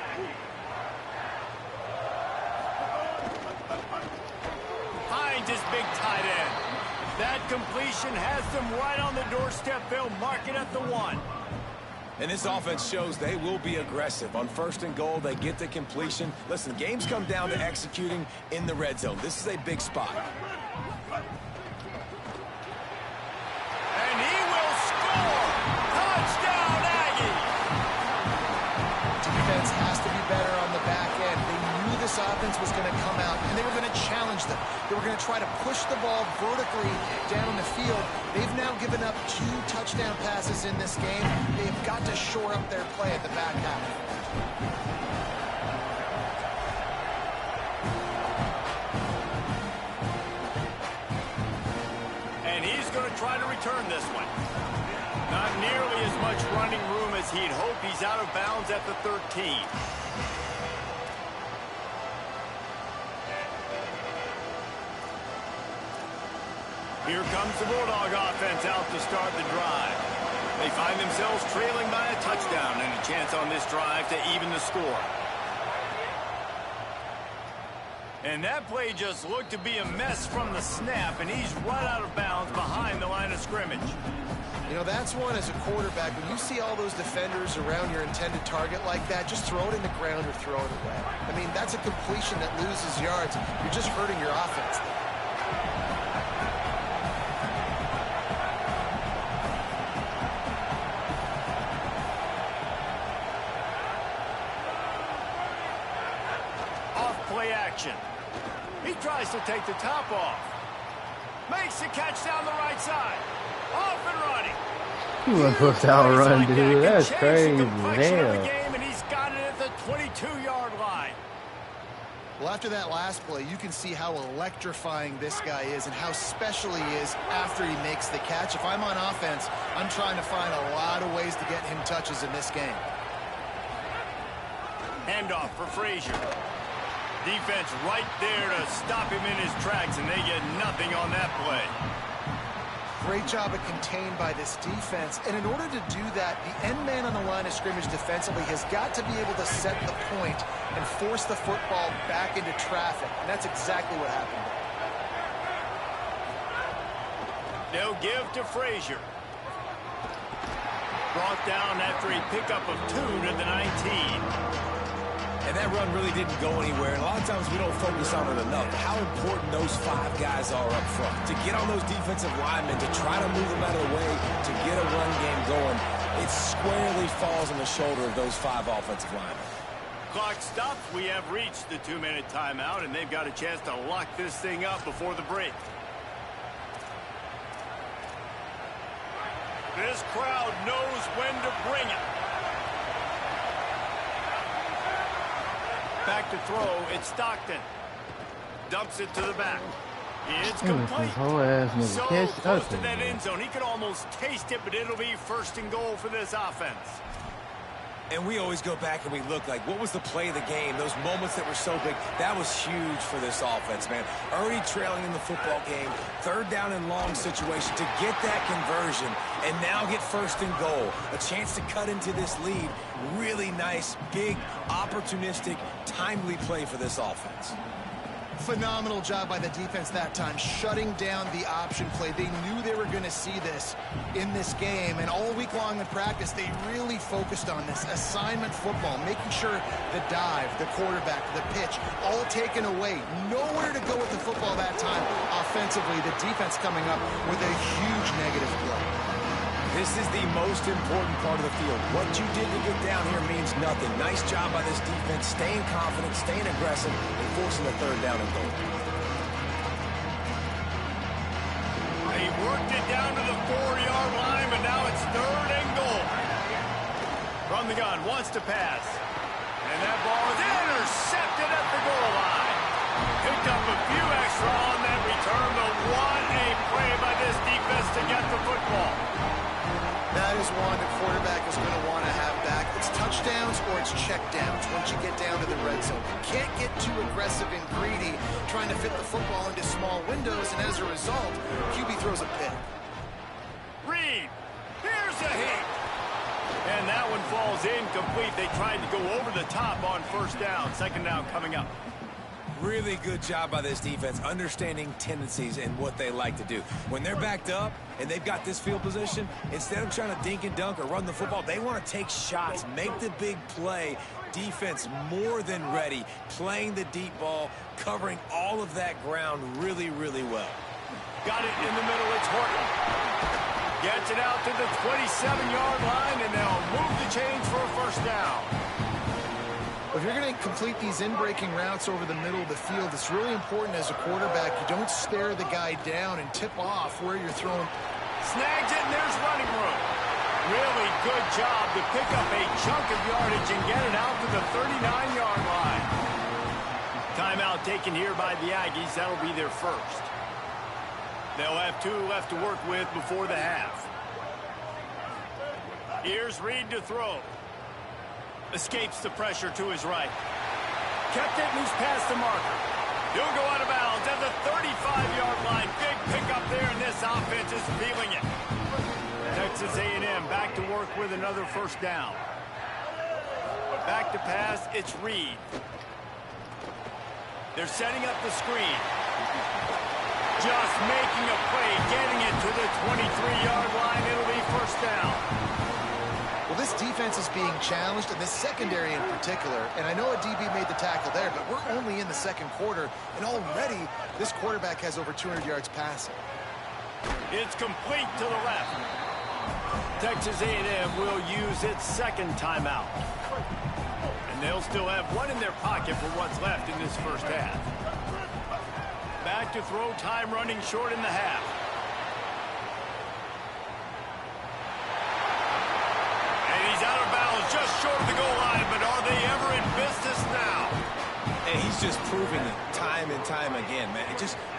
Finds his big tight end. That completion has them right on the doorstep. They'll mark it at the 1. And this offense shows they will be aggressive. On 1st and goal, they get the completion. Listen, games come down to executing in the red zone. This is a big spot. And he will score! Touchdown, Aggie! Defense has to be better on the back end. They knew this offense was going to come out, and they were going to challenge them. They were going to try to push the ball vertically down the field. They've now given up 2 touchdown passes in this game. They've got to shore up their play at the back half. And he's going to try to return this one. Not nearly as much running room as he'd hoped. He's out of bounds at the 13. Here comes the Bulldog offense out to start the drive. They find themselves trailing by a touchdown and a chance on this drive to even the score. And that play just looked to be a mess from the snap, and he's right out of bounds behind the line of scrimmage. You know, that's one as a quarterback. When you see all those defenders around your intended target like that, just throw it in the ground or throw it away. I mean, that's a completion that loses yards. You're just hurting your offense there. Play action. He tries to take the top off. Makes the catch down the right side. Off and running. He wasn't supposed to outrun, dude. That's crazy. Damn. And he's got it at the 22-yard line. Well, after that last play, you can see how electrifying this guy is and how special he is after he makes the catch. If I'm on offense, I'm trying to find a lot of ways to get him touches in this game. Handoff for Frazier. Defense right there to stop him in his tracks, and they get nothing on that play. Great job of contained by this defense. And in order to do that, the end man on the line of scrimmage defensively has got to be able to set the point and force the football back into traffic. And that's exactly what happened there. They'll give to Frazier. Brought down after a pickup of 2 to the 19. And that run really didn't go anywhere. And a lot of times we don't focus on it enough. How important those 5 guys are up front. To get on those defensive linemen, to try to move them out of the way, to get a run game going, it squarely falls on the shoulder of those 5 offensive linemen. Clock stops. We have reached the 2-minute timeout, and they've got a chance to lock this thing up before the break. This crowd knows when to bring it. Back to throw, it's Stockton. Dumps it to the back. It's complete. So close to that end zone. He could almost taste it, but it'll be 1st and goal for this offense. And we always go back and we look like, what was the play of the game? Those moments that were so big, that was huge for this offense, man. Already trailing in the football game, 3rd down and long situation to get that conversion and now get 1st and goal. A chance to cut into this lead. Really nice, big, opportunistic, timely play for this offense. Phenomenal job by the defense that time, shutting down the option play. They knew they were going to see this in this game, and all week long in practice, they really focused on this assignment football, making sure the dive, the quarterback, the pitch, all taken away. Nowhere to go with the football that time offensively. The defense coming up with a huge negative play. This is the most important part of the field. What you did to get down here means nothing. Nice job by this defense, staying confident, staying aggressive, and forcing the 3rd down and goal. They've it down to the 4-yard line, but now it's 3rd and goal. From the gun, wants to pass. And that ball is intercepted at the goal line. Picked up a few extra on that return, but what a play by this defense to get the football. That is one the quarterback is going to want to have back. It's touchdowns or it's checkdowns once you get down to the red zone. You can't get too aggressive and greedy trying to fit the football into small windows, and as a result, QB throws a pick. Reed, here's a hit. And that one falls incomplete. They tried to go over the top on 1st down. 2nd down coming up. Really good job by this defense, understanding tendencies and what they like to do. When they're backed up and they've got this field position, instead of trying to dink and dunk or run the football, they want to take shots, make the big play. Defense more than ready, playing the deep ball, covering all of that ground really, really well. Got it in the middle. It's Horton. Gets it out to the 27-yard line, and they'll move the chains for a 1st down. If you're going to complete these in-breaking routes over the middle of the field, it's really important as a quarterback you don't stare the guy down and tip off where you're throwing. Snags it, and there's running room. Really good job to pick up a chunk of yardage and get it out to the 39-yard line. Timeout taken here by the Aggies. That'll be their 1st. They'll have 2 left to work with before the half. Here's Reed to throw. Escapes the pressure to his right. Kept it, and he's past the marker. He'll go out of bounds at the 35-yard line. Big pickup there, and this offense is feeling it. Texas A&M back to work with another 1st down. Back to pass, it's Reed. They're setting up the screen. Just making a play, getting it to the 23-yard line. It'll be 1st down. Well, this defense is being challenged, and this secondary in particular. And I know a DB made the tackle there, but we're only in the 2nd quarter, and already this quarterback has over 200 yards passing. It's complete to the left. Texas A&M will use its 2nd timeout. And they'll still have one in their pocket for what's left in this 1st half. Back to throw, time running short in the half. And he's out of bounds just short of the goal line, but are they ever in business now? And he's just proving it time and time again, man.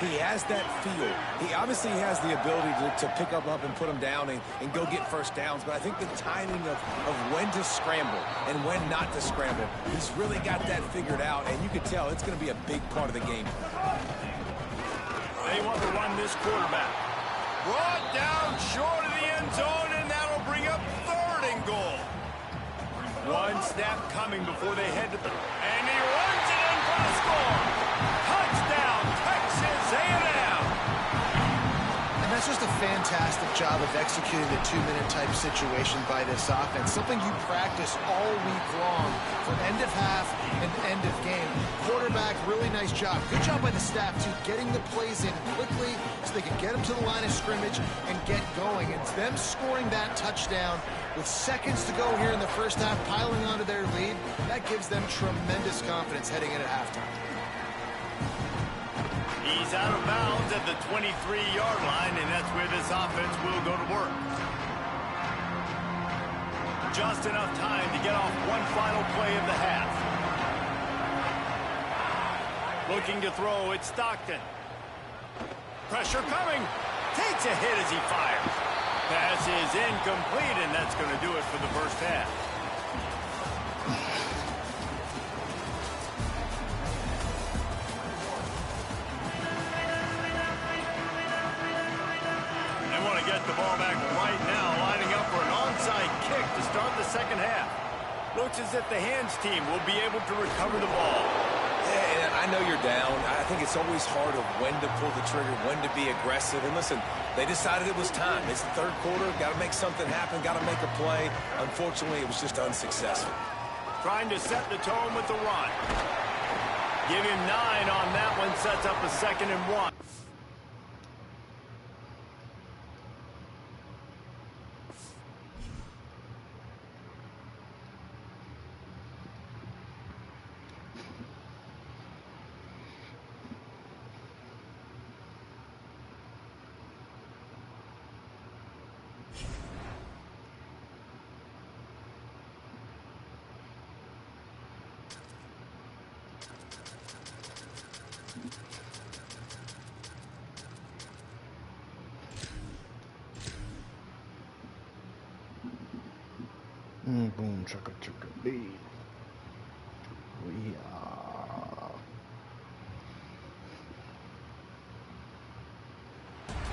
He has that feel. He obviously has the ability to pick up and put him down and go get 1st downs, but I think the timing of when to scramble and when not to scramble, he's really got that figured out, and you can tell it's going to be a big part of the game. They want to run this quarterback. Brought down short of the end zone, and that'll bring up 3rd and goal. One snap coming before they head to the... And he runs it in for the score. Touchdown, Texas A&M. And that's just a fantastic job of executing the 2-minute type situation by this offense. Something you practice all week long for end of half and end of game. Quarterback, really nice job. Good job by the staff, too, getting the plays in quickly so they can get them to the line of scrimmage and get going. It's them scoring that touchdown with seconds to go here in the 1st half, piling onto their lead. That gives them tremendous confidence heading into halftime. He's out of bounds at the 23-yard line, and that's where this offense will go to work. Just enough time to get off one final play of the half. Looking to throw, it's Stockton. Pressure coming. Takes a hit as he fires. Pass is incomplete, and that's going to do it for the 1st half. They want to get the ball back right now, lining up for an onside kick to start the 2nd half. Looks as if the hands team will be able to recover the ball. And I know you're down. I think it's always hard of when to pull the trigger, when to be aggressive. And listen, they decided it was time. It's the 3rd quarter. Got to make something happen. Got to make a play. Unfortunately, it was just unsuccessful. Trying to set the tone with the run. Give him 9 on that one. Sets up a 2nd and 1. Boom, chugga, chugga, beat. We are.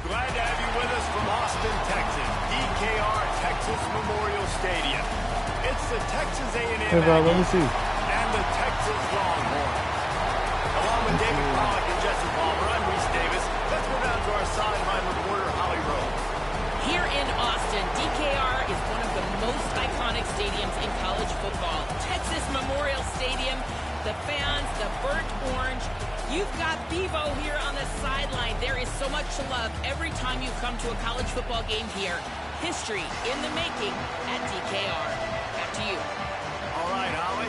Glad to have you with us from Austin, Texas. DKR Texas Memorial Stadium. It's the Texas A&M Hey, bro, let me see. and the Texas Longhorns. Along with David Pollock and Jesse Palmer, I'm Reese Davis. Let's go down to our sideline reporter, Holly Rose. Here in Austin, DKR is one of the most iconic stadiums in college football. Texas Memorial Stadium, the fans, the burnt orange. You've got Bevo here on the sideline. There is so much to love every time you come to a college football game here. History in the making at DKR. Back to you. All right, Holly.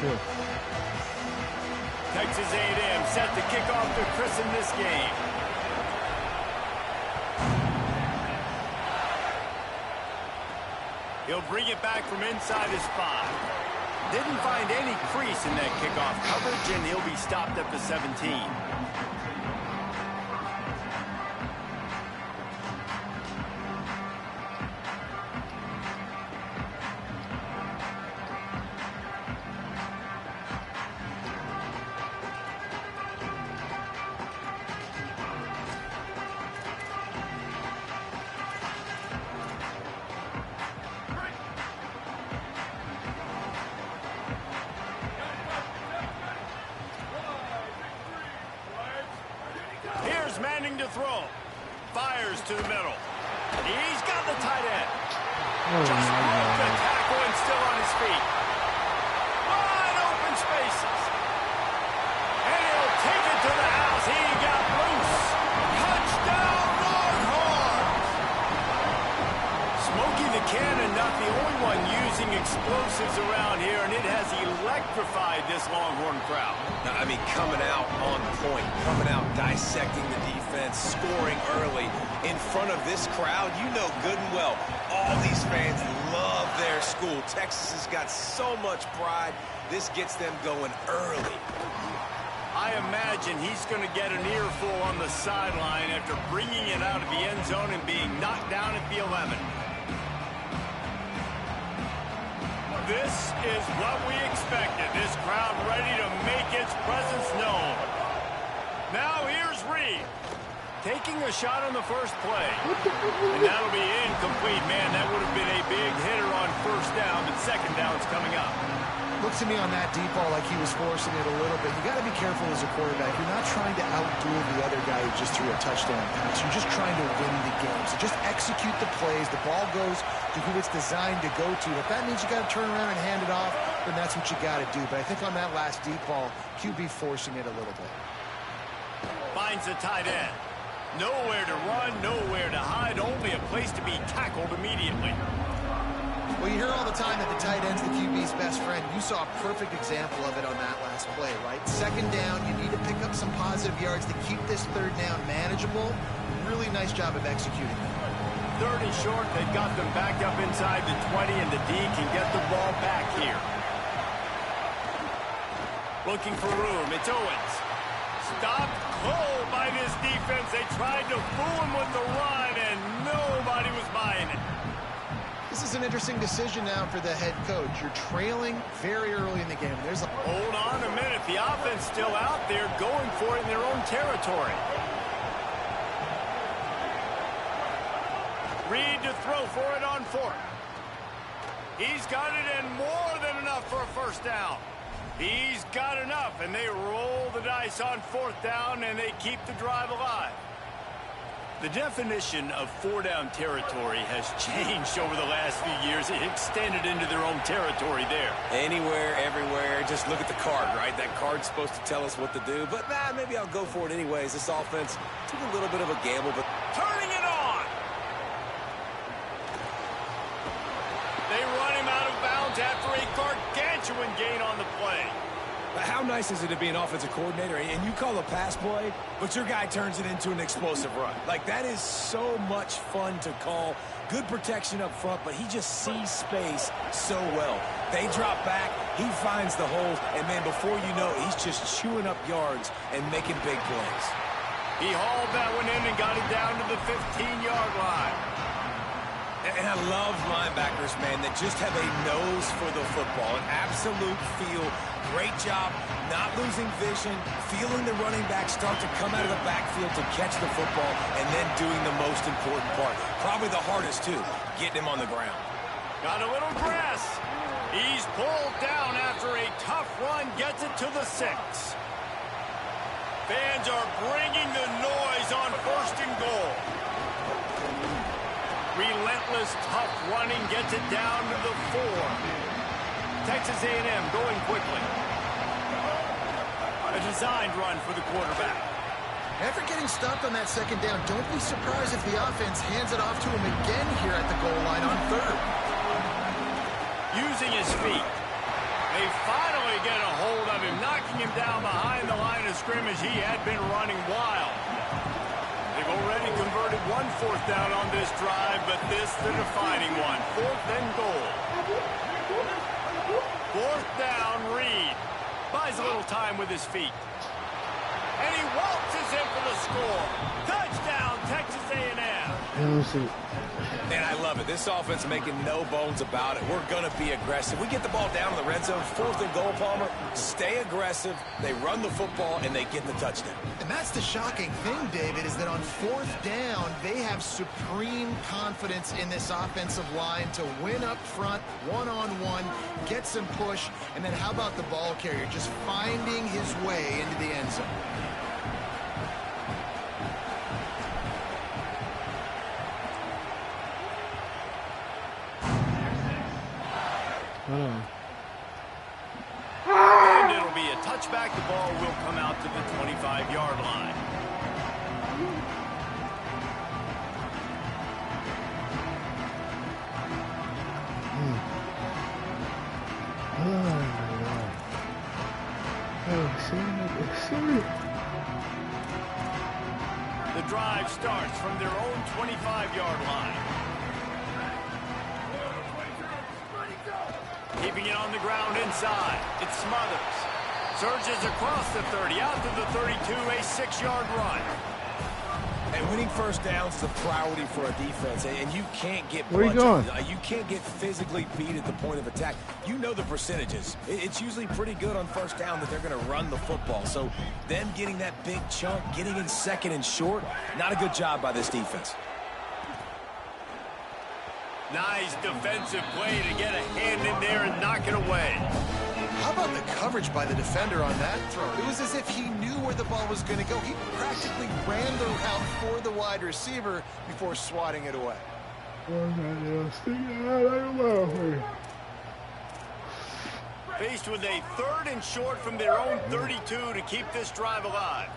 Good. Texas A&M set to kick off to christen this game. He'll bring it back from inside his 5. Didn't find any crease in that kickoff coverage, and he'll be stopped at the 17. Manning to throw. Fires to the middle. He's got the tight end. Just broke the tackle and still on his feet. Wide open spaces. And he'll take it to the house. He got loose. Touchdown, Longhorns. Smokey the Cannon, not the only one using explosives around here, and it has electrified this Longhorn crowd. I mean, coming out on point, coming out dissecting the defense, scoring early in front of this crowd. You know good and well, all these fans love their school. Texas has got so much pride. This gets them going early. I imagine he's going to get an earful on the sideline after bringing it out of the end zone and being knocked down at the 11. This is what we expected. This crowd ready to make its presence known. Now here's Reed. Taking a shot on the first play. And that'll be incomplete. Man, that would have been a big hitter on first down, but second down's coming up. Looks to me on that deep ball like he was forcing it a little bit. You got to be careful as a quarterback. You're not trying to outduel the other guy who just threw a touchdown pass. You're just trying to win the game. So just execute the plays. The ball goes to who it's designed to go to. If that means you got to turn around and hand it off, then that's what you got to do. But I think on that last deep ball, QB forcing it a little bit. Finds the tight end. Nowhere to run, nowhere to hide, only a place to be tackled immediately. Well, you hear all the time that the tight end's the QB's best friend. You saw a perfect example of it on that last play, right? Second down, you need to pick up some positive yards to keep this third down manageable. Really nice job of executing. Third and short, they've got them backed up inside the 20, and the D can get the ball back here. Looking for room, it's Owens. Stopped cold by this defense. They tried to fool him with the run, and nobody was buying it. This is an interesting decision now for the head coach. You're trailing very early in the game. Hold on a minute. The offense still out there going for it in their own territory. Reed to throw for it on fourth. He's got it, and more than enough for a first down. He's got enough, and they roll the dice on fourth down, and they keep the drive alive. The definition of four-down territory has changed over the last few years. It extended into their own territory there. Anywhere, everywhere, just look at the card, right? That card's supposed to tell us what to do, but maybe I'll go for it anyways. This offense took a little bit of a gamble, but turning it on. They run him out of bounds after a gargantuan gain on the play. How nice is it to be an offensive coordinator and you call a pass play, but your guy turns it into an explosive run? Like, that is so much fun to call. Good protection up front, but he just sees space so well. They drop back, he finds the holes, and then before you know it, he's just chewing up yards and making big plays. He hauled that one in and got it down to the 15-yard line. And I love linebackers, man, that just have a nose for the football, an absolute feel. Great job not losing vision, feeling the running back start to come out of the backfield to catch the football, and then doing the most important part. Probably the hardest, too, getting him on the ground. Got a little grass. He's pulled down after a tough run, gets it to the 6. Fans are bringing the noise on 1st and goal. Relentless, tough running gets it down to the 4. Texas A&M going quickly. A designed run for the quarterback. After getting stopped on that 2nd down, don't be surprised if the offense hands it off to him again here at the goal line on 3rd. Using his feet. They finally get a hold of him, knocking him down behind the line of scrimmage. He had been running wild. They've already converted 1 4th down on this drive, but this the defining one. 4th and goal. 4th down, Reed. Buys a little time with his feet. And he waltzes in for the score. Touchdown, Texas A&M. Man, I love it. This offense making no bones about it. We're going to be aggressive. We get the ball down in the red zone, 4th and goal, Palmer. Stay aggressive. They run the football, and they get the touchdown. And that's the shocking thing, David, is that on 4th down, they have supreme confidence in this offensive line to win up front, one-on-one, get some push, and then how about the ball carrier just finding his way into the end zone? And it'll be a touchback. The ball will come out to the 25-yard line. The drive starts from their own 25-yard line. Keeping it on the ground inside. It Smothers. Surges across the 30, out to the 32, a 6-yard run. And winning 1st downs is a priority for a defense, and you can't get Where are you going? You can't get physically beat at the point of attack. You know the percentages. It's usually pretty good on 1st down that they're going to run the football. So them getting that big chunk, getting in 2nd and short, not a good job by this defense. Nice defensive play to get a hand in there and knock it away. How about the coverage by the defender on that throw? It was as if he knew where the ball was going to go. He practically ran the route for the wide receiver before swatting it away. Faced with a 3rd and short from their own 32 to keep this drive alive.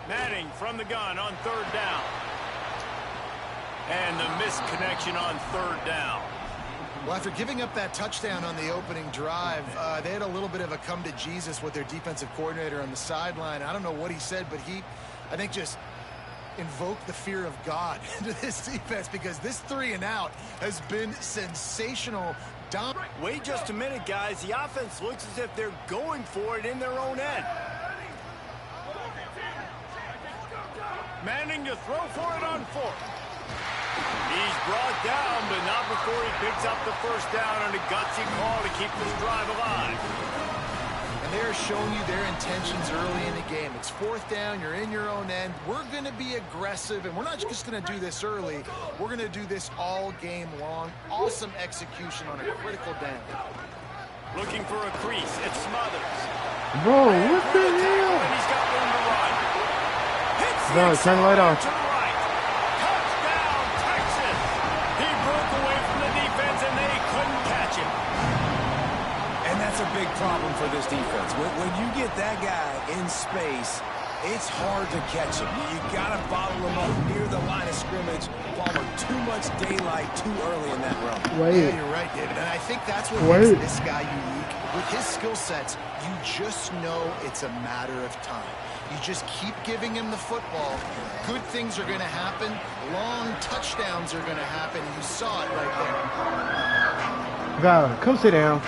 Manning from the gun on 3rd down. And the missed connection on 3rd down. Well, after giving up that touchdown on the opening drive, they had a little bit of a come to Jesus with their defensive coordinator on the sideline. I don't know what he said, but he, I think, just invoked the fear of God into this defense, because this 3-and-out has been sensational. Wait just a minute, guys. The offense looks as if they're going for it in their own end. Manning to throw for it on 4th. He's brought down, but not before he picks up the 1st down on a gutsy call to keep this drive alive. And they're showing you their intentions early in the game. It's 4th down, you're in your own end. We're going to be aggressive, and we're not just going to do this early. We're going to do this all game long. Awesome execution on a critical down. Looking for a crease. It's Smothers. Bro, what the hell? And he's got room to run. Hits the No, turn the light off. to the right. Touchdown, Texas. He broke away from the defense, and they couldn't catch him. And that's a big problem for this defense. When you get that guy in space, It's hard to catch him. You got to bottle him up near the line of scrimmage. Palmer, too much daylight too early in that run. Yeah, you're right, David. And I think that's what makes this guy unique. With his skill sets, you just know it's a matter of time. You just keep giving him the football. Good things are going to happen. Long touchdowns are going to happen. You saw it right there. Val, come sit down.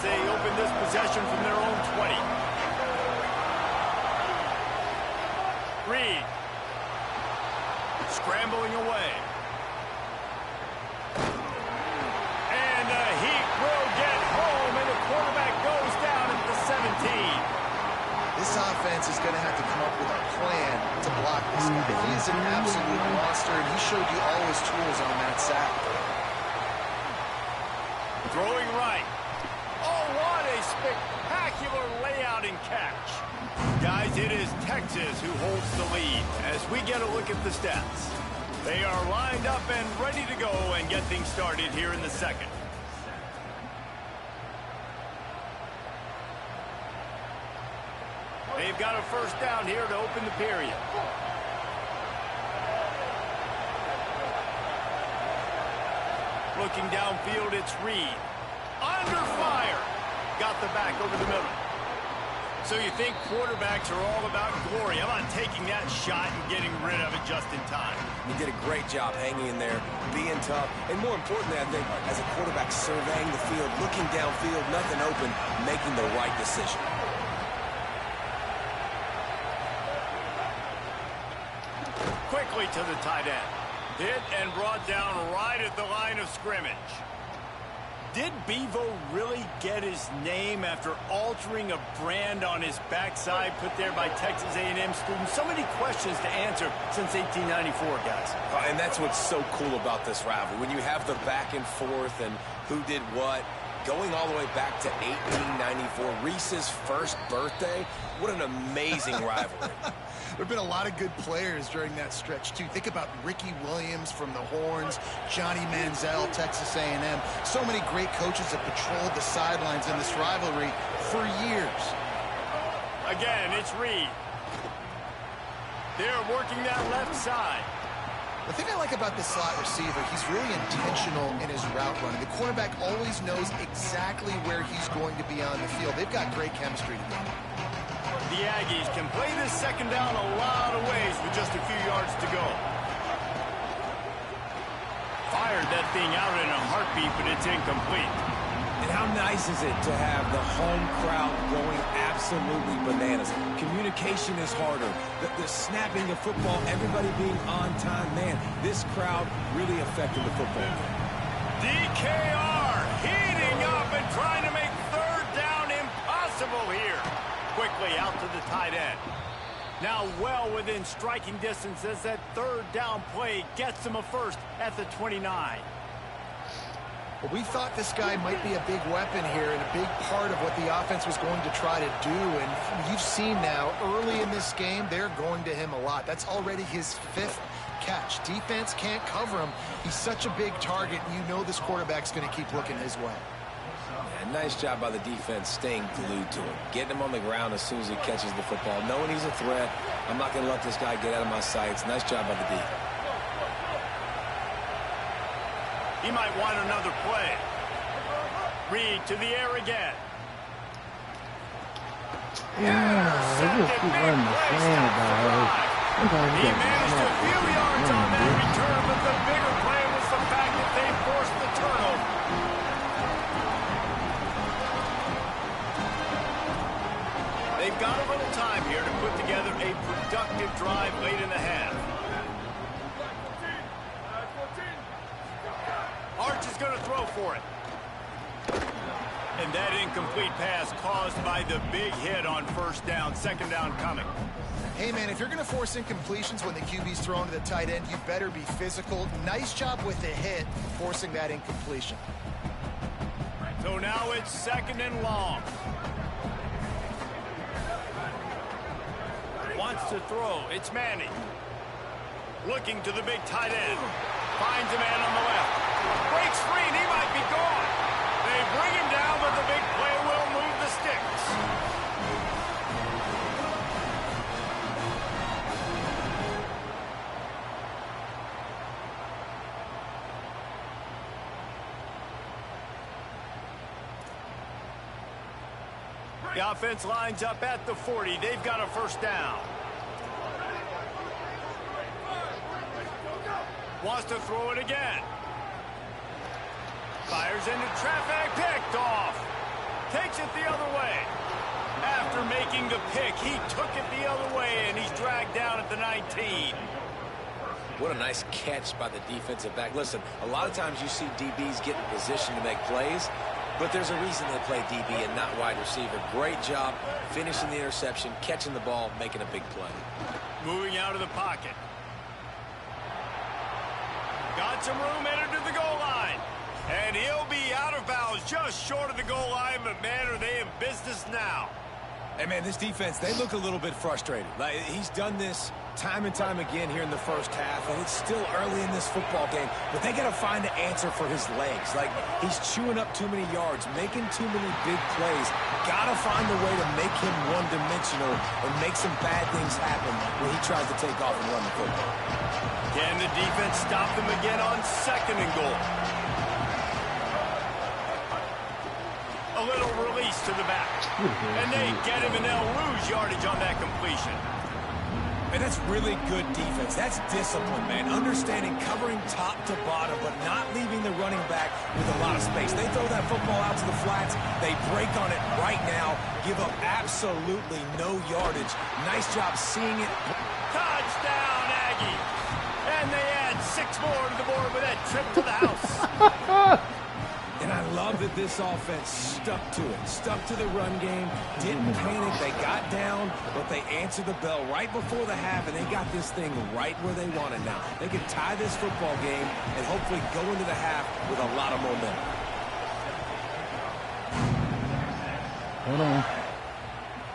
They open this possession from their own 20. Reed. Scrambling away. And he will get home, and the quarterback goes down at the 17. This offense is going to have to come up with a plan to block this guy. He is an absolute monster, and he showed you all his tools on that sack. Throwing right. Oh, what a spectacular layout and catch. Guys, it is Texas who holds the lead as we get a look at the stats. They are lined up and ready to go and get things started here in the second. They've got a first down here to open the period. Looking downfield, it's Reed. Under fire. Got the back over the middle. So you think quarterbacks are all about glory. How about taking that shot and getting rid of it just in time? He did a great job hanging in there, being tough, and more importantly, I think, as a quarterback surveying the field, looking downfield, nothing open, making the right decision. Quickly to the tight end. Hit and brought down right at the line of scrimmage. Did Bevo really get his name after altering a brand on his backside put there by Texas A&M students? So many questions to answer since 1894, guys. And that's what's so cool about this rivalry. When you have the back and forth and who did what, going all the way back to 1894, Reese's first birthday, what an amazing rivalry. There have been a lot of good players during that stretch, too. Think about Ricky Williams from the Horns, Johnny Manziel, Texas A&M. So many great coaches have patrolled the sidelines in this rivalry for years. Again, it's Reed. They're working that left side. The thing I like about this slot receiver, he's really intentional in his route running. The quarterback always knows exactly where he's going to be on the field. They've got great chemistry together. The Aggies can play this second down a lot of ways with just a few yards to go. Fired that thing out in a heartbeat, but it's incomplete. And how nice is it to have the home crowd going absolutely bananas? Communication is harder. The snapping the football, everybody being on time. Man, this crowd really affected the football game. DKR heating up and trying to make third down impossible here. Quickly out to the tight end. Now well within striking distance as that third down play gets him a first at the 29. Well, we thought this guy might be a big weapon here and a big part of what the offense was going to try to do. And you've seen now, early in this game, they're going to him a lot. That's already his 5th catch. Defense can't cover him. He's such a big target, and you know this quarterback's going to keep looking his way. Yeah, nice job by the defense staying glued to him. Getting him on the ground as soon as he catches the football. Knowing he's a threat, I'm not going to let this guy get out of my sights. Nice job by the D. He might want another play. Reed to the air again. Yeah, they just keep running the same, dog. He managed a few yards on that return, but the bigger play was the fact that they forced the turnover. They've got a little time here to put together a productive drive late in the half. Arch is going to throw for it. And that incomplete pass caused by the big hit on first down. Second down coming. Hey, man, if you're going to force incompletions when the QB's thrown to the tight end, you better be physical. Nice job with the hit, forcing that incompletion. So now it's second and long. Wants to throw. It's Manning. Looking to the big tight end. Finds a man on the left. Breaks free, and he might be gone. They bring him down, but the big play will move the sticks. The offense lines up at the 40. They've got a first down. Wants to throw it again. Fires into traffic. Picked off. Takes it the other way. After making the pick, he took it the other way, and he's dragged down at the 19. What a nice catch by the defensive back. Listen, a lot of times you see DBs get in position to make plays, but there's a reason they play DB and not wide receiver. Great job finishing the interception, catching the ball, making a big play. Moving out of the pocket. Got some room, entered to the goal line. And he'll be out of bounds just short of the goal line, but man, are they in business now. Hey, man, this defense, they look a little bit frustrated. Like, he's done this time and time again here in the first half, and it's still early in this football game, but they got to find an answer for his legs. Like, he's chewing up too many yards, making too many big plays. Got to find a way to make him one-dimensional and make some bad things happen when he tries to take off and run the football. Can the defense stop them again on 2nd and goal? A little release to the back. And they get him, and they'll lose yardage on that completion. And that's really good defense. That's discipline, man. Understanding covering top to bottom, but not leaving the running back with a lot of space. They throw that football out to the flats. They break on it right now. Give up absolutely no yardage. Nice job seeing it. Touchdown, Aggies. And they add 6 more to the board with that trip to the house. And I love that this offense stuck to it, stuck to the run game, didn't panic. They got down, but they answered the bell right before the half, and they got this thing right where they want it now. They can tie this football game and hopefully go into the half with a lot of momentum. Hold on.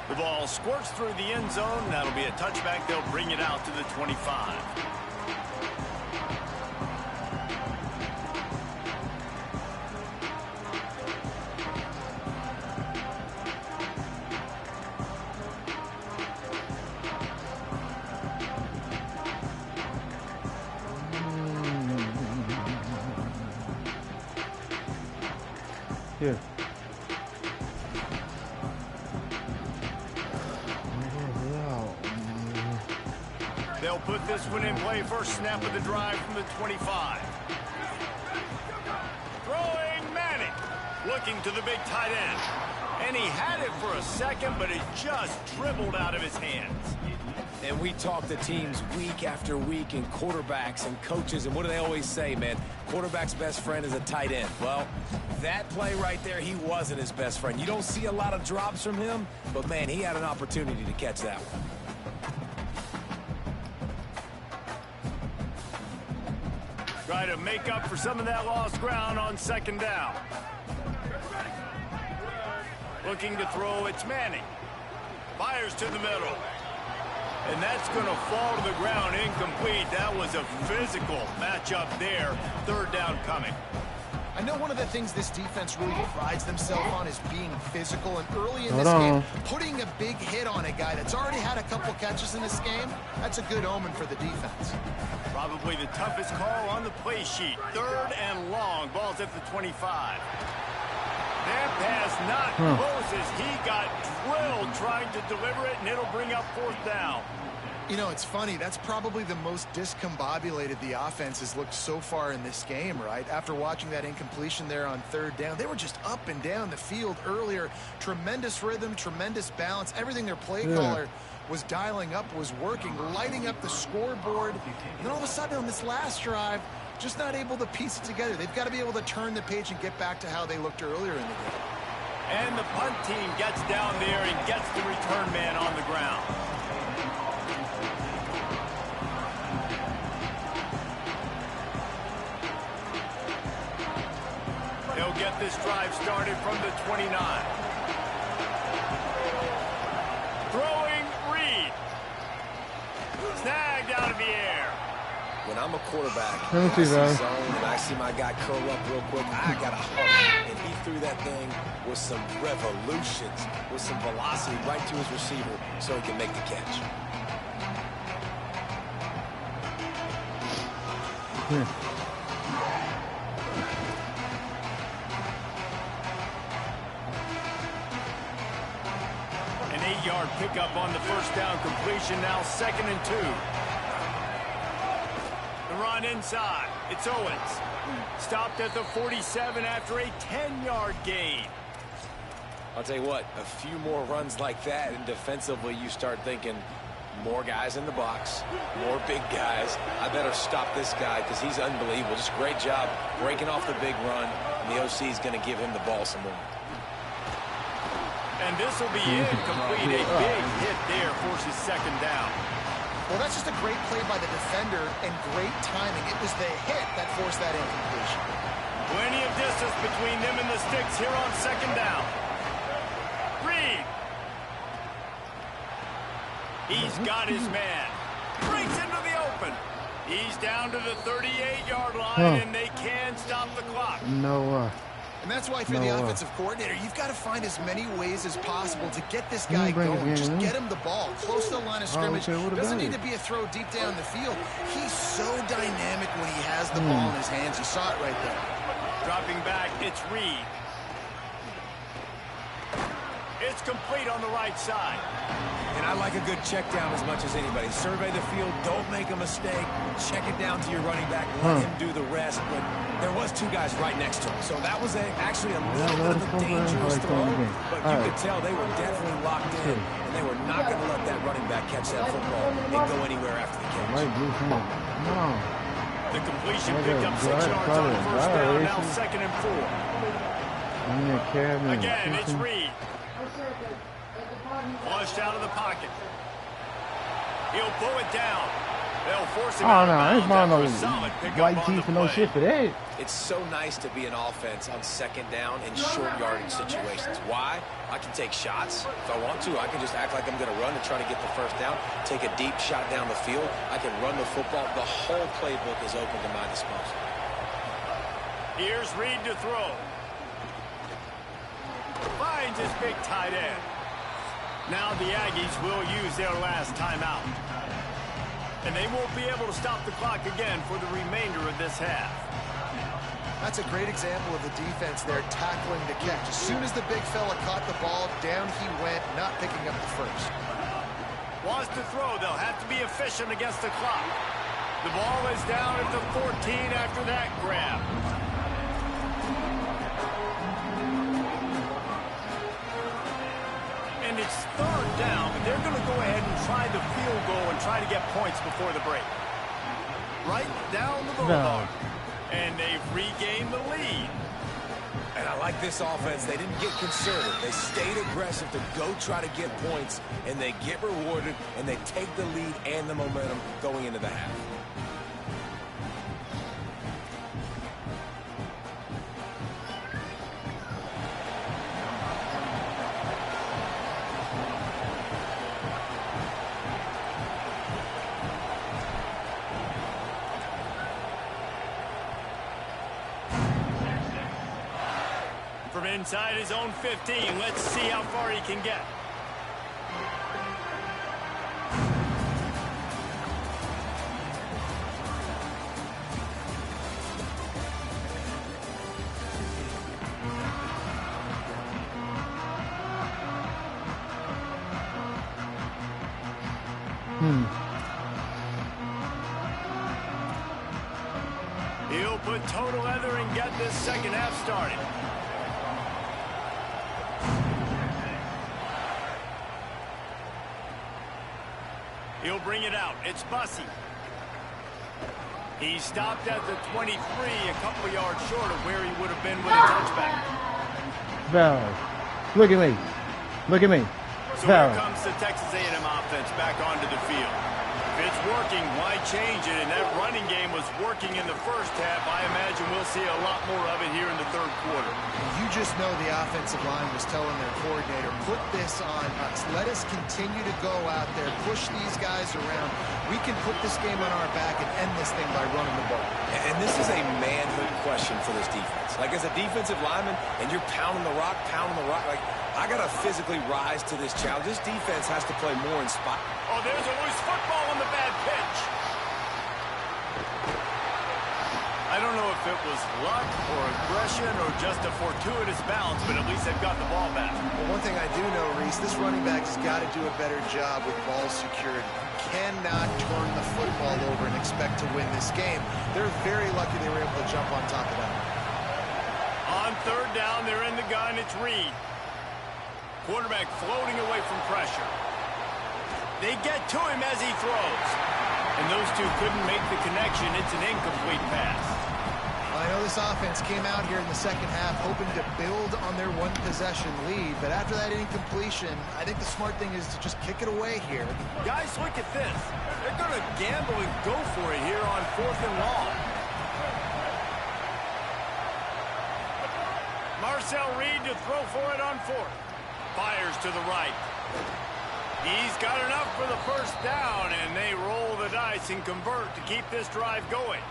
The ball squirts through the end zone. That'll be a touchback. They'll bring it out to the 25. Here. They'll put this one in play. First snap of the drive from the 25. Throwing Manning. Looking to the big tight end. And he had it for a second, but it just dribbled out of his hands. And we talk to teams week after week, and quarterbacks and coaches, and what do they always say, man? Quarterback's best friend is a tight end. Well, that play right there, he wasn't his best friend. You don't see a lot of drops from him, but, man, he had an opportunity to catch that one. Try to make up for some of that lost ground on 2nd down. Looking to throw, it's Manning. Fires to the middle. And that's going to fall to the ground incomplete. That was a physical matchup there. 3rd down coming. I know one of the things this defense really prides themselves on is being physical, and early in this game, putting a big hit on a guy that's already had a couple catches in this game, that's a good omen for the defense. Probably the toughest call on the play sheet. 3rd and long. Ball's at the 25. That pass not close as he got drilled trying to deliver it, and it'll bring up 4th down. You know, it's funny. That's probably the most discombobulated the offense has looked so far in this game, right? After watching that incompletion there on 3rd down, they were just up and down the field earlier. Tremendous rhythm, tremendous balance. Everything their play caller was dialing up was working, lighting up the scoreboard. And then all of a sudden on this last drive, just not able to piece it together. They've got to be able to turn the page and get back to how they looked earlier in the game. And the punt team gets down there and gets the return man on the ground. They'll get this drive started from the 29. Throwing Reed. Snagged out of the air. When I'm a quarterback, and I see zone and I see my guy curl up real quick, I got to hustle. And he threw that thing with some revolutions, with some velocity right to his receiver so he can make the catch. 8-yard pickup on the first down completion. Now 2nd and 2. The run inside. It's Owens. Stopped at the 47 after a 10-yard gain. I'll tell you what, a few more runs like that, and defensively you start thinking, more guys in the box, more big guys. I better stop this guy because he's unbelievable. Just great job breaking off the big run, and the OC is going to give him the ball some more. And this will be incomplete. A big hit there forces 2nd down. Well, that's just a great play by the defender and great timing. It was the hit that forced that incompletion. Plenty of distance between them and the sticks here on 2nd down. Reed. He's got his man. Breaks into the open. He's down to the 38-yard line, and they can stop the clock. And that's why, if you're the offensive coordinator, you've got to find as many ways as possible to get this guy going. Just get him the ball close to the line of scrimmage. Doesn't need to be a throw deep down the field. He's so dynamic when he has the ball in his hands. You saw it right there. Dropping back, it's Reed. It's complete on the right side. And I like a good check down as much as anybody. Survey the field, don't make a mistake. Check it down to your running back, let him do the rest. But there was 2 guys right next to him. So that was actually a little bit of a dangerous throw. But you could tell they were definitely locked in. And they were not going to let that running back catch that football and go anywhere after the catch. The completion picked up 6 yards on first down. Now 2nd and 4. Again, it's Reed. Flushed out of the pocket. He'll pull it down. They'll force him out of bounds. White teeth and no shit for that. It's so nice to be an offense on 2nd down in short yardage situations. Why? I can take shots. If I want to, I can just act like I'm going to run and try to get the first down, take a deep shot down the field. I can run the football. The whole playbook is open to my disposal. Here's Reed to throw. Finds his big tight end. Now the Aggies will use their last timeout. And they won't be able to stop the clock again for the remainder of this half. That's a great example of the defense there tackling the catch. As soon as the big fella caught the ball, down he went, not picking up the first. Wants to throw. They'll have to be efficient against the clock. The ball is down at the 14 after that grab. And it's 3rd down, but they're going to go ahead and try the field goal and try to get points before the break. Right down the boulevard. And they've regained the lead. And I like this offense. They didn't get conservative. They stayed aggressive to go try to get points, and they get rewarded, and they take the lead and the momentum going into the half. From inside his own 15, let's see how far he can get. He'll put total leather and get this 2nd half started. He'll bring it out. It's Bussey. He stopped at the 23, a couple yards short of where he would have been with a touchback. Look at me. Look at me. So here comes the Texas A&M offense back onto the field. If it's working, why change it? And that running game was working in the first half. I imagine we'll see a lot more of it here in the 3rd quarter. You just know the offensive line was telling their coordinator, put this on us. Let us continue to go out there, push these guys around. We can put this game on our back and end this thing by running the ball. And this is a manhood question for this defense. Like, as a defensive lineman, and you're pounding the rock, like, I got to physically rise to this challenge. This defense has to play more in spot. Oh, there's a loose football on the bad pitch. I don't know if it was luck or aggression or just a fortuitous bounce, but at least they've got the ball back. Well, one thing I do know, Reese, this running back has got to do a better job with ball security. You cannot turn the football over and expect to win this game. They're very lucky they were able to jump on top of that. On third down, they're in the gun. It's Reed. Quarterback floating away from pressure. They get to him as he throws. And those two couldn't make the connection. It's an incomplete pass. I know this offense came out here in the second half hoping to build on their one-possession lead, but after that incompletion, I think the smart thing is to just kick it away here. Guys, look at this. They're going to gamble and go for it here on 4th and long. Marcel Reed to throw for it on 4th. Fires to the right. He's got enough for the first down, and they roll the dice and convert to keep this drive going.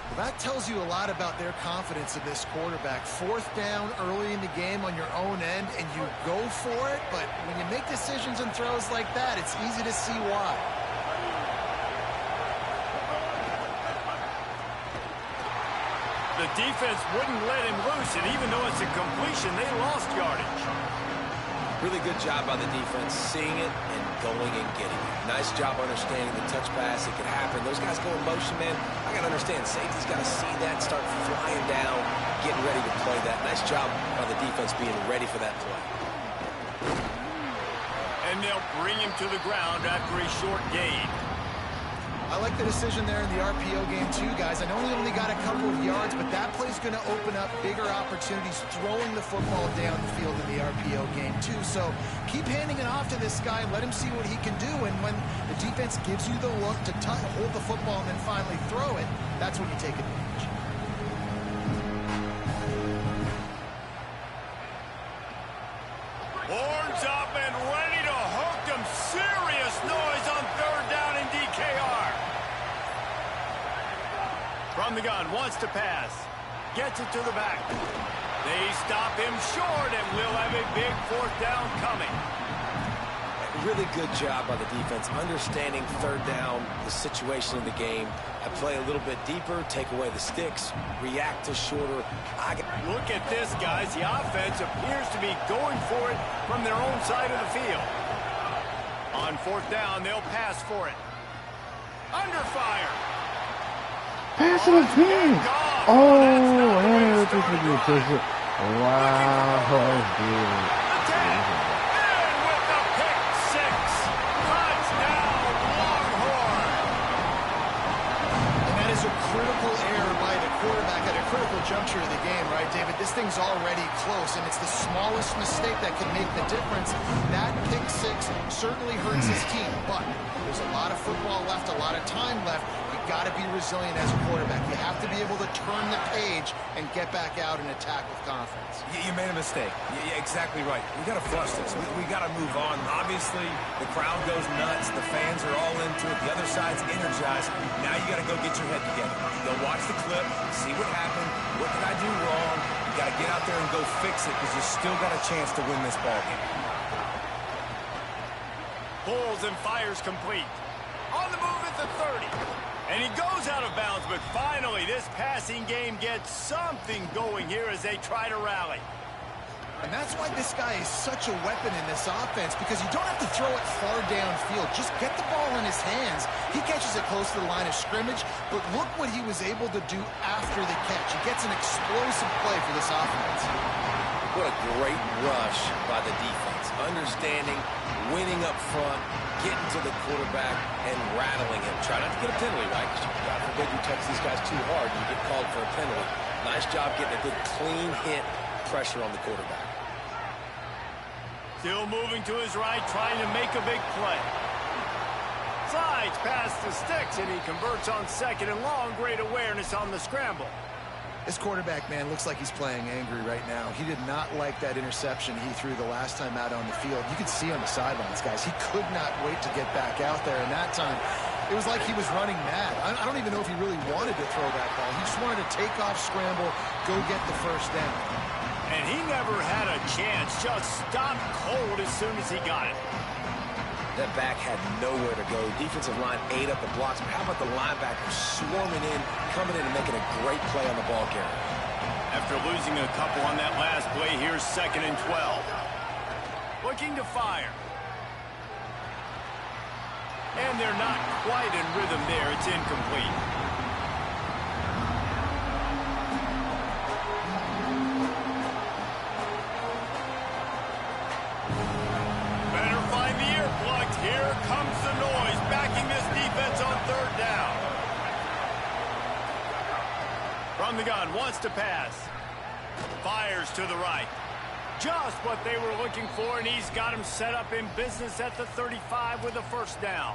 Well, that tells you a lot about their confidence in this quarterback. 4th down early in the game on your own end, and you go for it, but when you make decisions and throws like that, it's easy to see why. The defense wouldn't let him loose, and even though it's a completion, they lost yardage. Really good job by the defense, seeing it and going and getting it. Nice job understanding the touch pass. It could happen. Those guys go in motion, man. I got to understand, safety's got to see that, start flying down, getting ready to play that. Nice job by the defense being ready for that play. And they'll bring him to the ground after a short gain. I like the decision there in the RPO game too, guys. I know he only got a couple of yards, but that play's going to open up bigger opportunities throwing the football down the field in the RPO game too. So keep handing it off to this guy. Let him see what he can do. And when the defense gives you the look to hold the football and then finally throw it, that's when you take advantage. Horns up and ready to hook them. Serious noise on 3rd down in DKR. From the gun, wants to pass. Gets it to the back. They stop him short, and we'll have a big 4th down coming. Really good job by the defense, understanding 3rd down, the situation of the game. I play a little bit deeper, take away the sticks, react to shorter. Look at this, guys. The offense appears to be going for it from their own side of the field. On 4th down, they'll pass for it. Under fire. Pass it again. Oh, and it's a good touch. Wow, dude. Critical error by the quarterback at a critical juncture of the game, right, David? This thing's already close, and it's the smallest mistake that can make the difference. That pick 6 certainly hurts his team, but there's a lot of football left, a lot of time left. You've got to be resilient as a quarterback. You have to be able to turn the page and get back out and attack with confidence. You made a mistake. Yeah, exactly right. We got to flush this. We got to move on. Obviously, the crowd goes nuts. The fans are all into it. The other side's energized. Now you got to go get your head together. Go watch the clip, see what happened. What did I do wrong? You got to get out there and go fix it because you still got a chance to win this ball game. Pulls and fires complete. On the move at the 30. And he goes out of bounds, but finally this passing game gets something going here as they try to rally. And that's why this guy is such a weapon in this offense, because you don't have to throw it far downfield. Just get the ball in his hands. He catches it close to the line of scrimmage, but look what he was able to do after the catch. He gets an explosive play for this offense. What a great rush by the defense. Understanding, winning up front, getting to the quarterback, and rattling him. Try not to get a penalty, right? Because God forbid you touch these guys too hard and you get called for a penalty. Nice job getting a good clean hit, pressure on the quarterback. Still moving to his right, trying to make a big play. Slides past the sticks, and he converts on 2nd and long. Great awareness on the scramble. This quarterback, man, looks like he's playing angry right now. He did not like that interception he threw the last time out on the field. You could see on the sidelines, guys. He could not wait to get back out there, and that time it was like he was running mad. I don't even know if he really wanted to throw that ball. He just wanted to take off, scramble, go get the first down. And he never had a chance. Just stopped cold as soon as he got it. That back had nowhere to go. Defensive line ate up the blocks, but how about the linebackers swarming in, coming in and making a great play on the ball carrier? After losing a couple on that last play, here's 2nd and 12. Looking to fire. And they're not quite in rhythm there. It's incomplete. Better find the earplugs. Here comes the noise, backing this defense on 3rd down. From the gun, wants to pass. Fires to the right. Just what they were looking for, and he's got him set up in business at the 35 with a 1st down.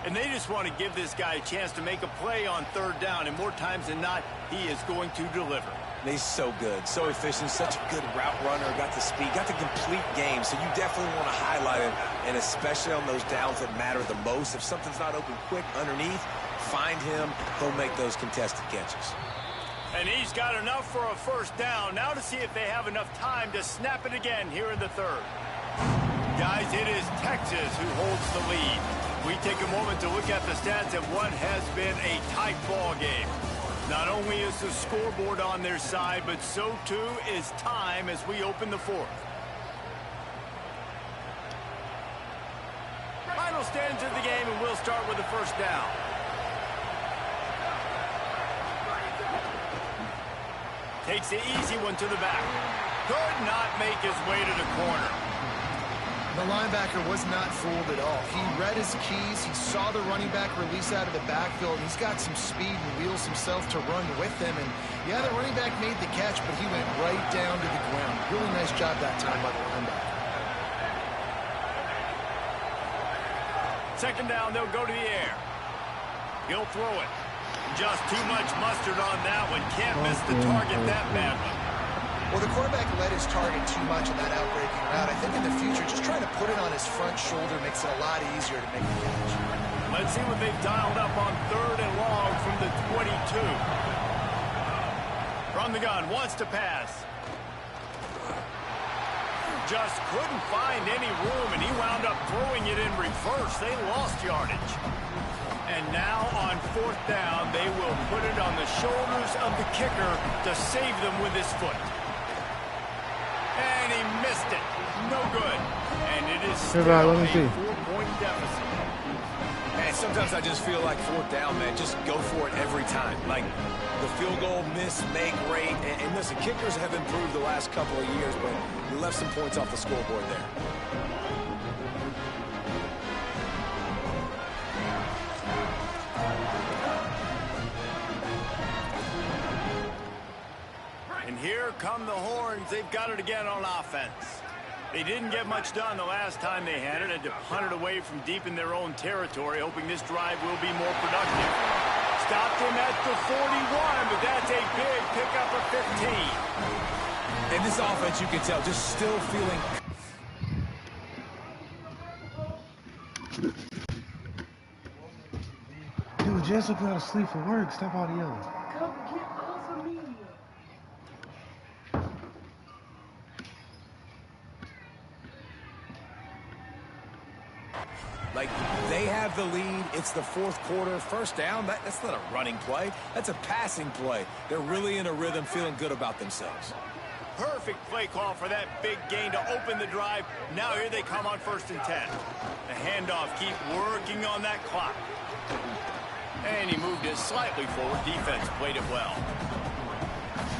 And they just want to give this guy a chance to make a play on 3rd down, and more times than not, he is going to deliver. And he's so good, so efficient, such a good route runner, got the speed, got the complete game, so you definitely want to highlight him, and especially on those downs that matter the most. If something's not open quick underneath, find him, he'll make those contested catches. And he's got enough for a 1st down. Now to see if they have enough time to snap it again here in the 3rd. Guys, it is Texas who holds the lead. We take a moment to look at the stats of what has been a tight ball game. Not only is the scoreboard on their side, but so too is time as we open the 4th. Final stands of the game, and we'll start with the 1st down. Takes the easy one to the back. Could not make his way to the corner. The linebacker was not fooled at all. He read his keys. He saw the running back release out of the backfield. He's got some speed and wheels himself to run with him. And, yeah, the running back made the catch, but he went right down to the ground. Really nice job that time by the linebacker. 2nd down, they'll go to the air. He'll throw it. Just too much mustard on that one. Can't miss the target that badly. Well, the quarterback let his target too much on that outbreaking route. I think in the future, just trying to put it on his front shoulder makes it a lot easier to make the catch. Let's see what they've dialed up on 3rd and long from the 22. From the gun, wants to pass. Just couldn't find any room, and he wound up throwing it in reverse. They lost yardage. And now on 4th down, they will put it on the shoulders of the kicker to save them with his foot. And he missed it. No good. And it is still a 4-point deficit. And sometimes I just feel like 4th down, man, just go for it every time. Like the field goal miss, make rate. And listen, kickers have improved the last couple of years, but we left some points off the scoreboard there. And here come the horns. They've got it again on offense. They didn't get much done the last time they had it. Had to punt it away from deep in their own territory, hoping this drive will be more productive. Stopped him at the 41, but that's a big pickup of 15. In this offense, you can tell, just still feeling... Dude, Jessica got to sleep for work. Stop all the yelling. Come get off of me. Like, they have the lead. It's the 4th quarter. 1st down, that's not a running play. That's a passing play. They're really in a rhythm, feeling good about themselves. Perfect play call for that big gain to open the drive. Now here they come on 1st and 10. The handoff, keep working on that clock. And he moved it slightly forward. Defense played it well.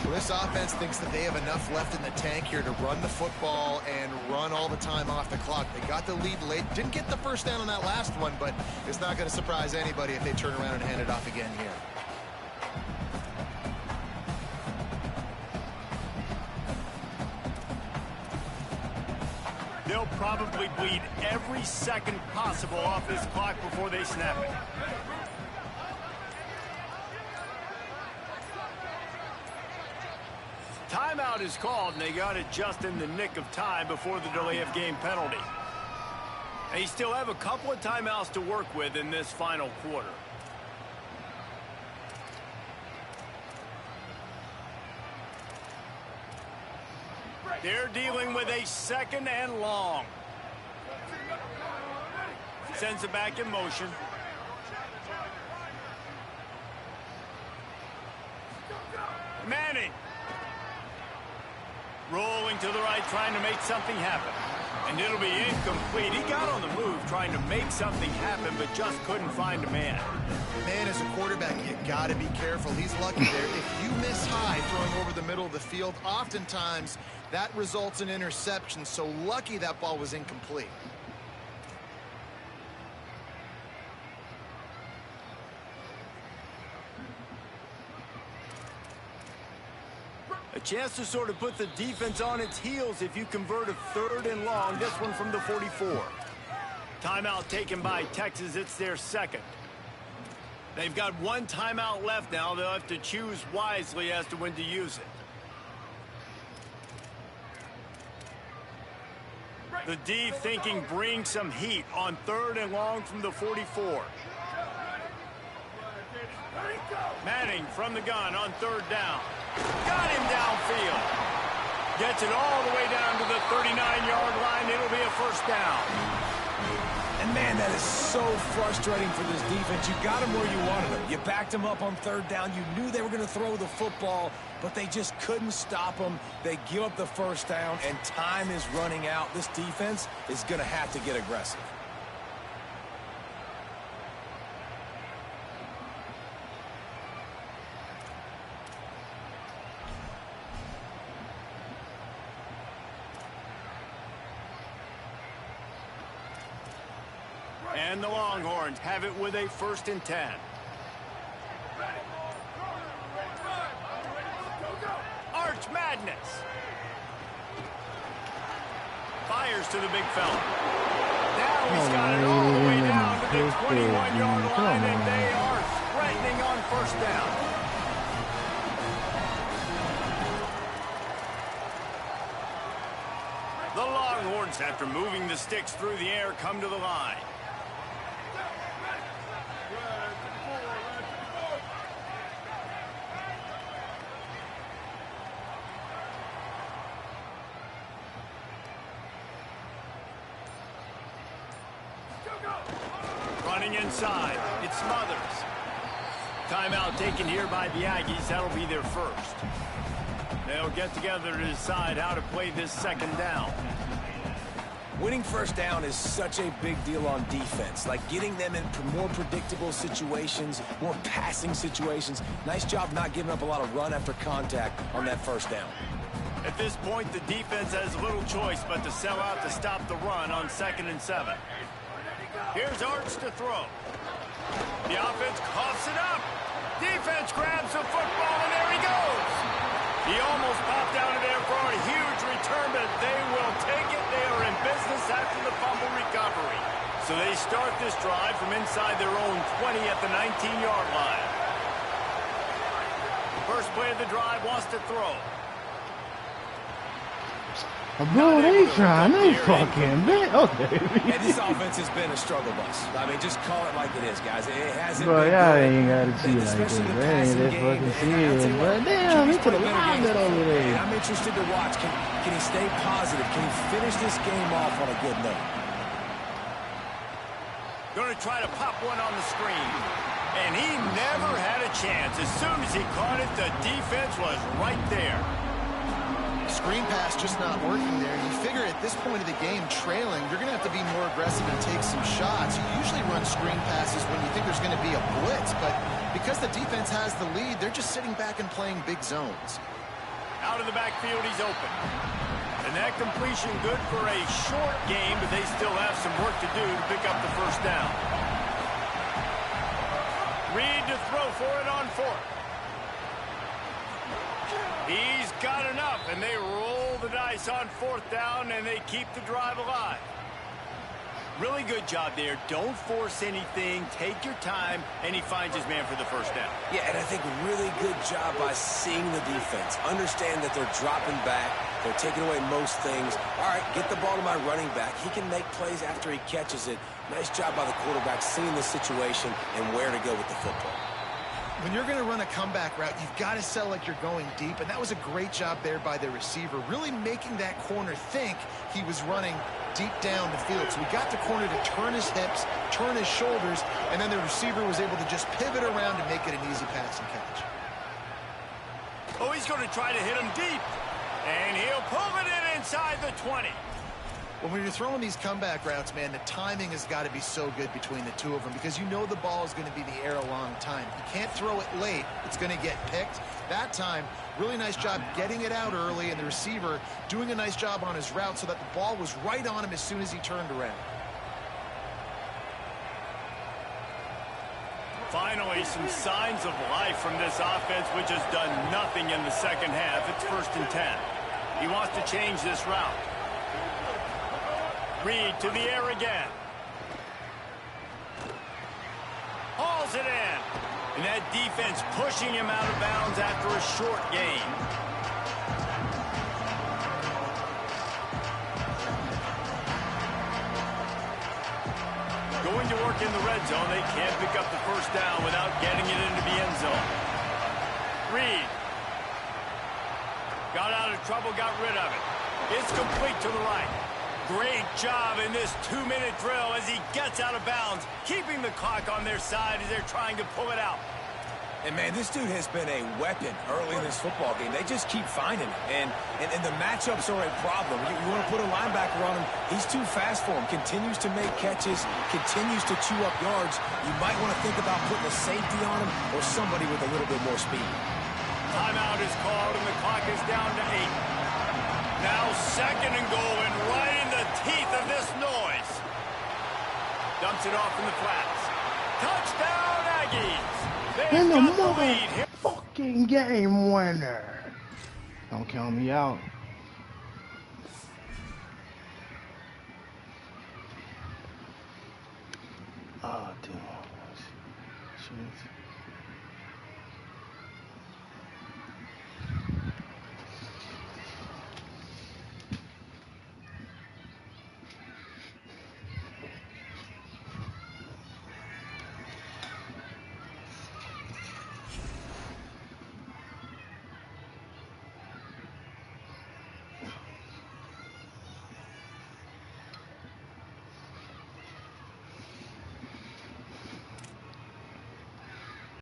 Well, this offense thinks that they have enough left in the tank here to run the football and run all the time off the clock. They got the lead late. Didn't get the 1st down on that last one, but it's not going to surprise anybody if they turn around and hand it off again here. They'll probably bleed every second possible off this clock before they snap it. Timeout is called, and they got it just in the nick of time before the delay of game penalty. They still have a couple of timeouts to work with in this final quarter. They're dealing with a 2nd and long. sends it back in motion. Manning. Rolling to the right, trying to make something happen. And it'll be incomplete. He got on the move trying to make something happen, but just couldn't find a man. Man, as a quarterback, you got to be careful. He's lucky there. If you miss high throwing over the middle of the field, oftentimes that results in interception. So lucky that ball was incomplete. A chance to sort of put the defense on its heels if you convert a 3rd and long. This one from the 44. Timeout taken by Texas. It's their second. They've got one timeout left now. They'll have to choose wisely as to when to use it. The D thinking bring some heat on 3rd and long from the 44. Manning from the gun on 3rd down. Got him downfield. Gets it all the way down to the 39-yard line. It'll be a first down. And, man, that is so frustrating for this defense. You got them where you wanted them. You backed them up on 3rd down. You knew they were going to throw the football, but they just couldn't stop them. They give up the first down, and time is running out. This defense is going to have to get aggressive. And the Longhorns have it with a 1st and 10. Arch Madness. Fires to the big fella. Now he's got it all the way down to the 21-yard line, and they are threatening on 1st down. The Longhorns, after moving the sticks through the air, come to the line. Running inside, it's Smothers. Timeout taken here by the Aggies. That'll be their first. They'll get together to decide how to play this 2nd down. Winning 1st down is such a big deal on defense, like getting them in more predictable situations, more passing situations. Nice job not giving up a lot of run after contact on that 1st down. At this point, the defense has little choice but to sell out to stop the run on 2nd and 7. Here's Arch to throw. The offense coughs it up. Defense grabs the football, and there he goes. He almost popped out of there for a huge return, but they will take it. They are in business after the fumble recovery. So they start this drive from inside their own 20 at the 19-yard line. First play of the drive wants to throw. Bro, they trying, they fucking, man. Okay. And this offense has been a struggle bus. I mean, just call it like it is, guys. It hasn't Bro, been y'all good. ain't got to see it like this. They ain't that fucking serious. But damn, he could have lined it over there. I'm interested to watch. Can he stay positive? Can he finish this game off on a good note? Going to try to pop one on the screen. And he never had a chance. As soon as he caught it, the defense was right there. Screen pass just not working there. You figure at this point of the game, trailing, you're going to have to be more aggressive and take some shots. You usually run screen passes when you think there's going to be a blitz, but because the defense has the lead, they're just sitting back and playing big zones. Out of the backfield, he's open. And that completion good for a short game, but they still have some work to do to pick up the 1st down. Reed to throw for it on 4th. He's got enough, and they roll the dice on 4th down, and they keep the drive alive. Really good job there. Don't force anything. Take your time, and he finds his man for the 1st down. Yeah, and I think really good job by seeing the defense. Understand that they're dropping back. They're taking away most things. All right, get the ball to my running back. He can make plays after he catches it. Nice job by the quarterback seeing the situation and where to go with the football. When you're going to run a comeback route, you've got to sell like you're going deep, and that was a great job there by the receiver, really making that corner think he was running deep down the field. So we got the corner to turn his hips, turn his shoulders, and then the receiver was able to just pivot around and make it an easy pass and catch. Oh, he's going to try to hit him deep, and he'll pull it in inside the 20. When you're throwing these comeback routes, man, the timing has got to be so good between the two of them because you know the ball is going to be in the air a long time. You can't throw it late. It's going to get picked. That time, really nice job getting it out early, and the receiver doing a nice job on his route so that the ball was right on him as soon as he turned around. Finally, some signs of life from this offense, which has done nothing in the second half. It's 1st and 10. He wants to change this route. Reed to the air again. Hauls it in. And that defense pushing him out of bounds after a short gain. Going to work in the red zone. They can't pick up the first down without getting it into the end zone. Reed. Got out of trouble, got rid of it. It's complete to the right. Great job in this 2-minute drill as he gets out of bounds, keeping the clock on their side as they're trying to pull it out. And, man, this dude has been a weapon early in this football game. They just keep finding him. And the matchups are a problem. You want to put a linebacker on him, he's too fast for him. Continues to make catches, continues to chew up yards. You might want to think about putting a safety on him or somebody with a little bit more speed. Timeout is called, and the clock is down to 8. Now 2nd and goal, and right in the teeth of this noise. Dumps it off in the flats. Touchdown, Aggies. And the They've got the lead here. motherfucking game winner. Don't count me out. Oh, dude.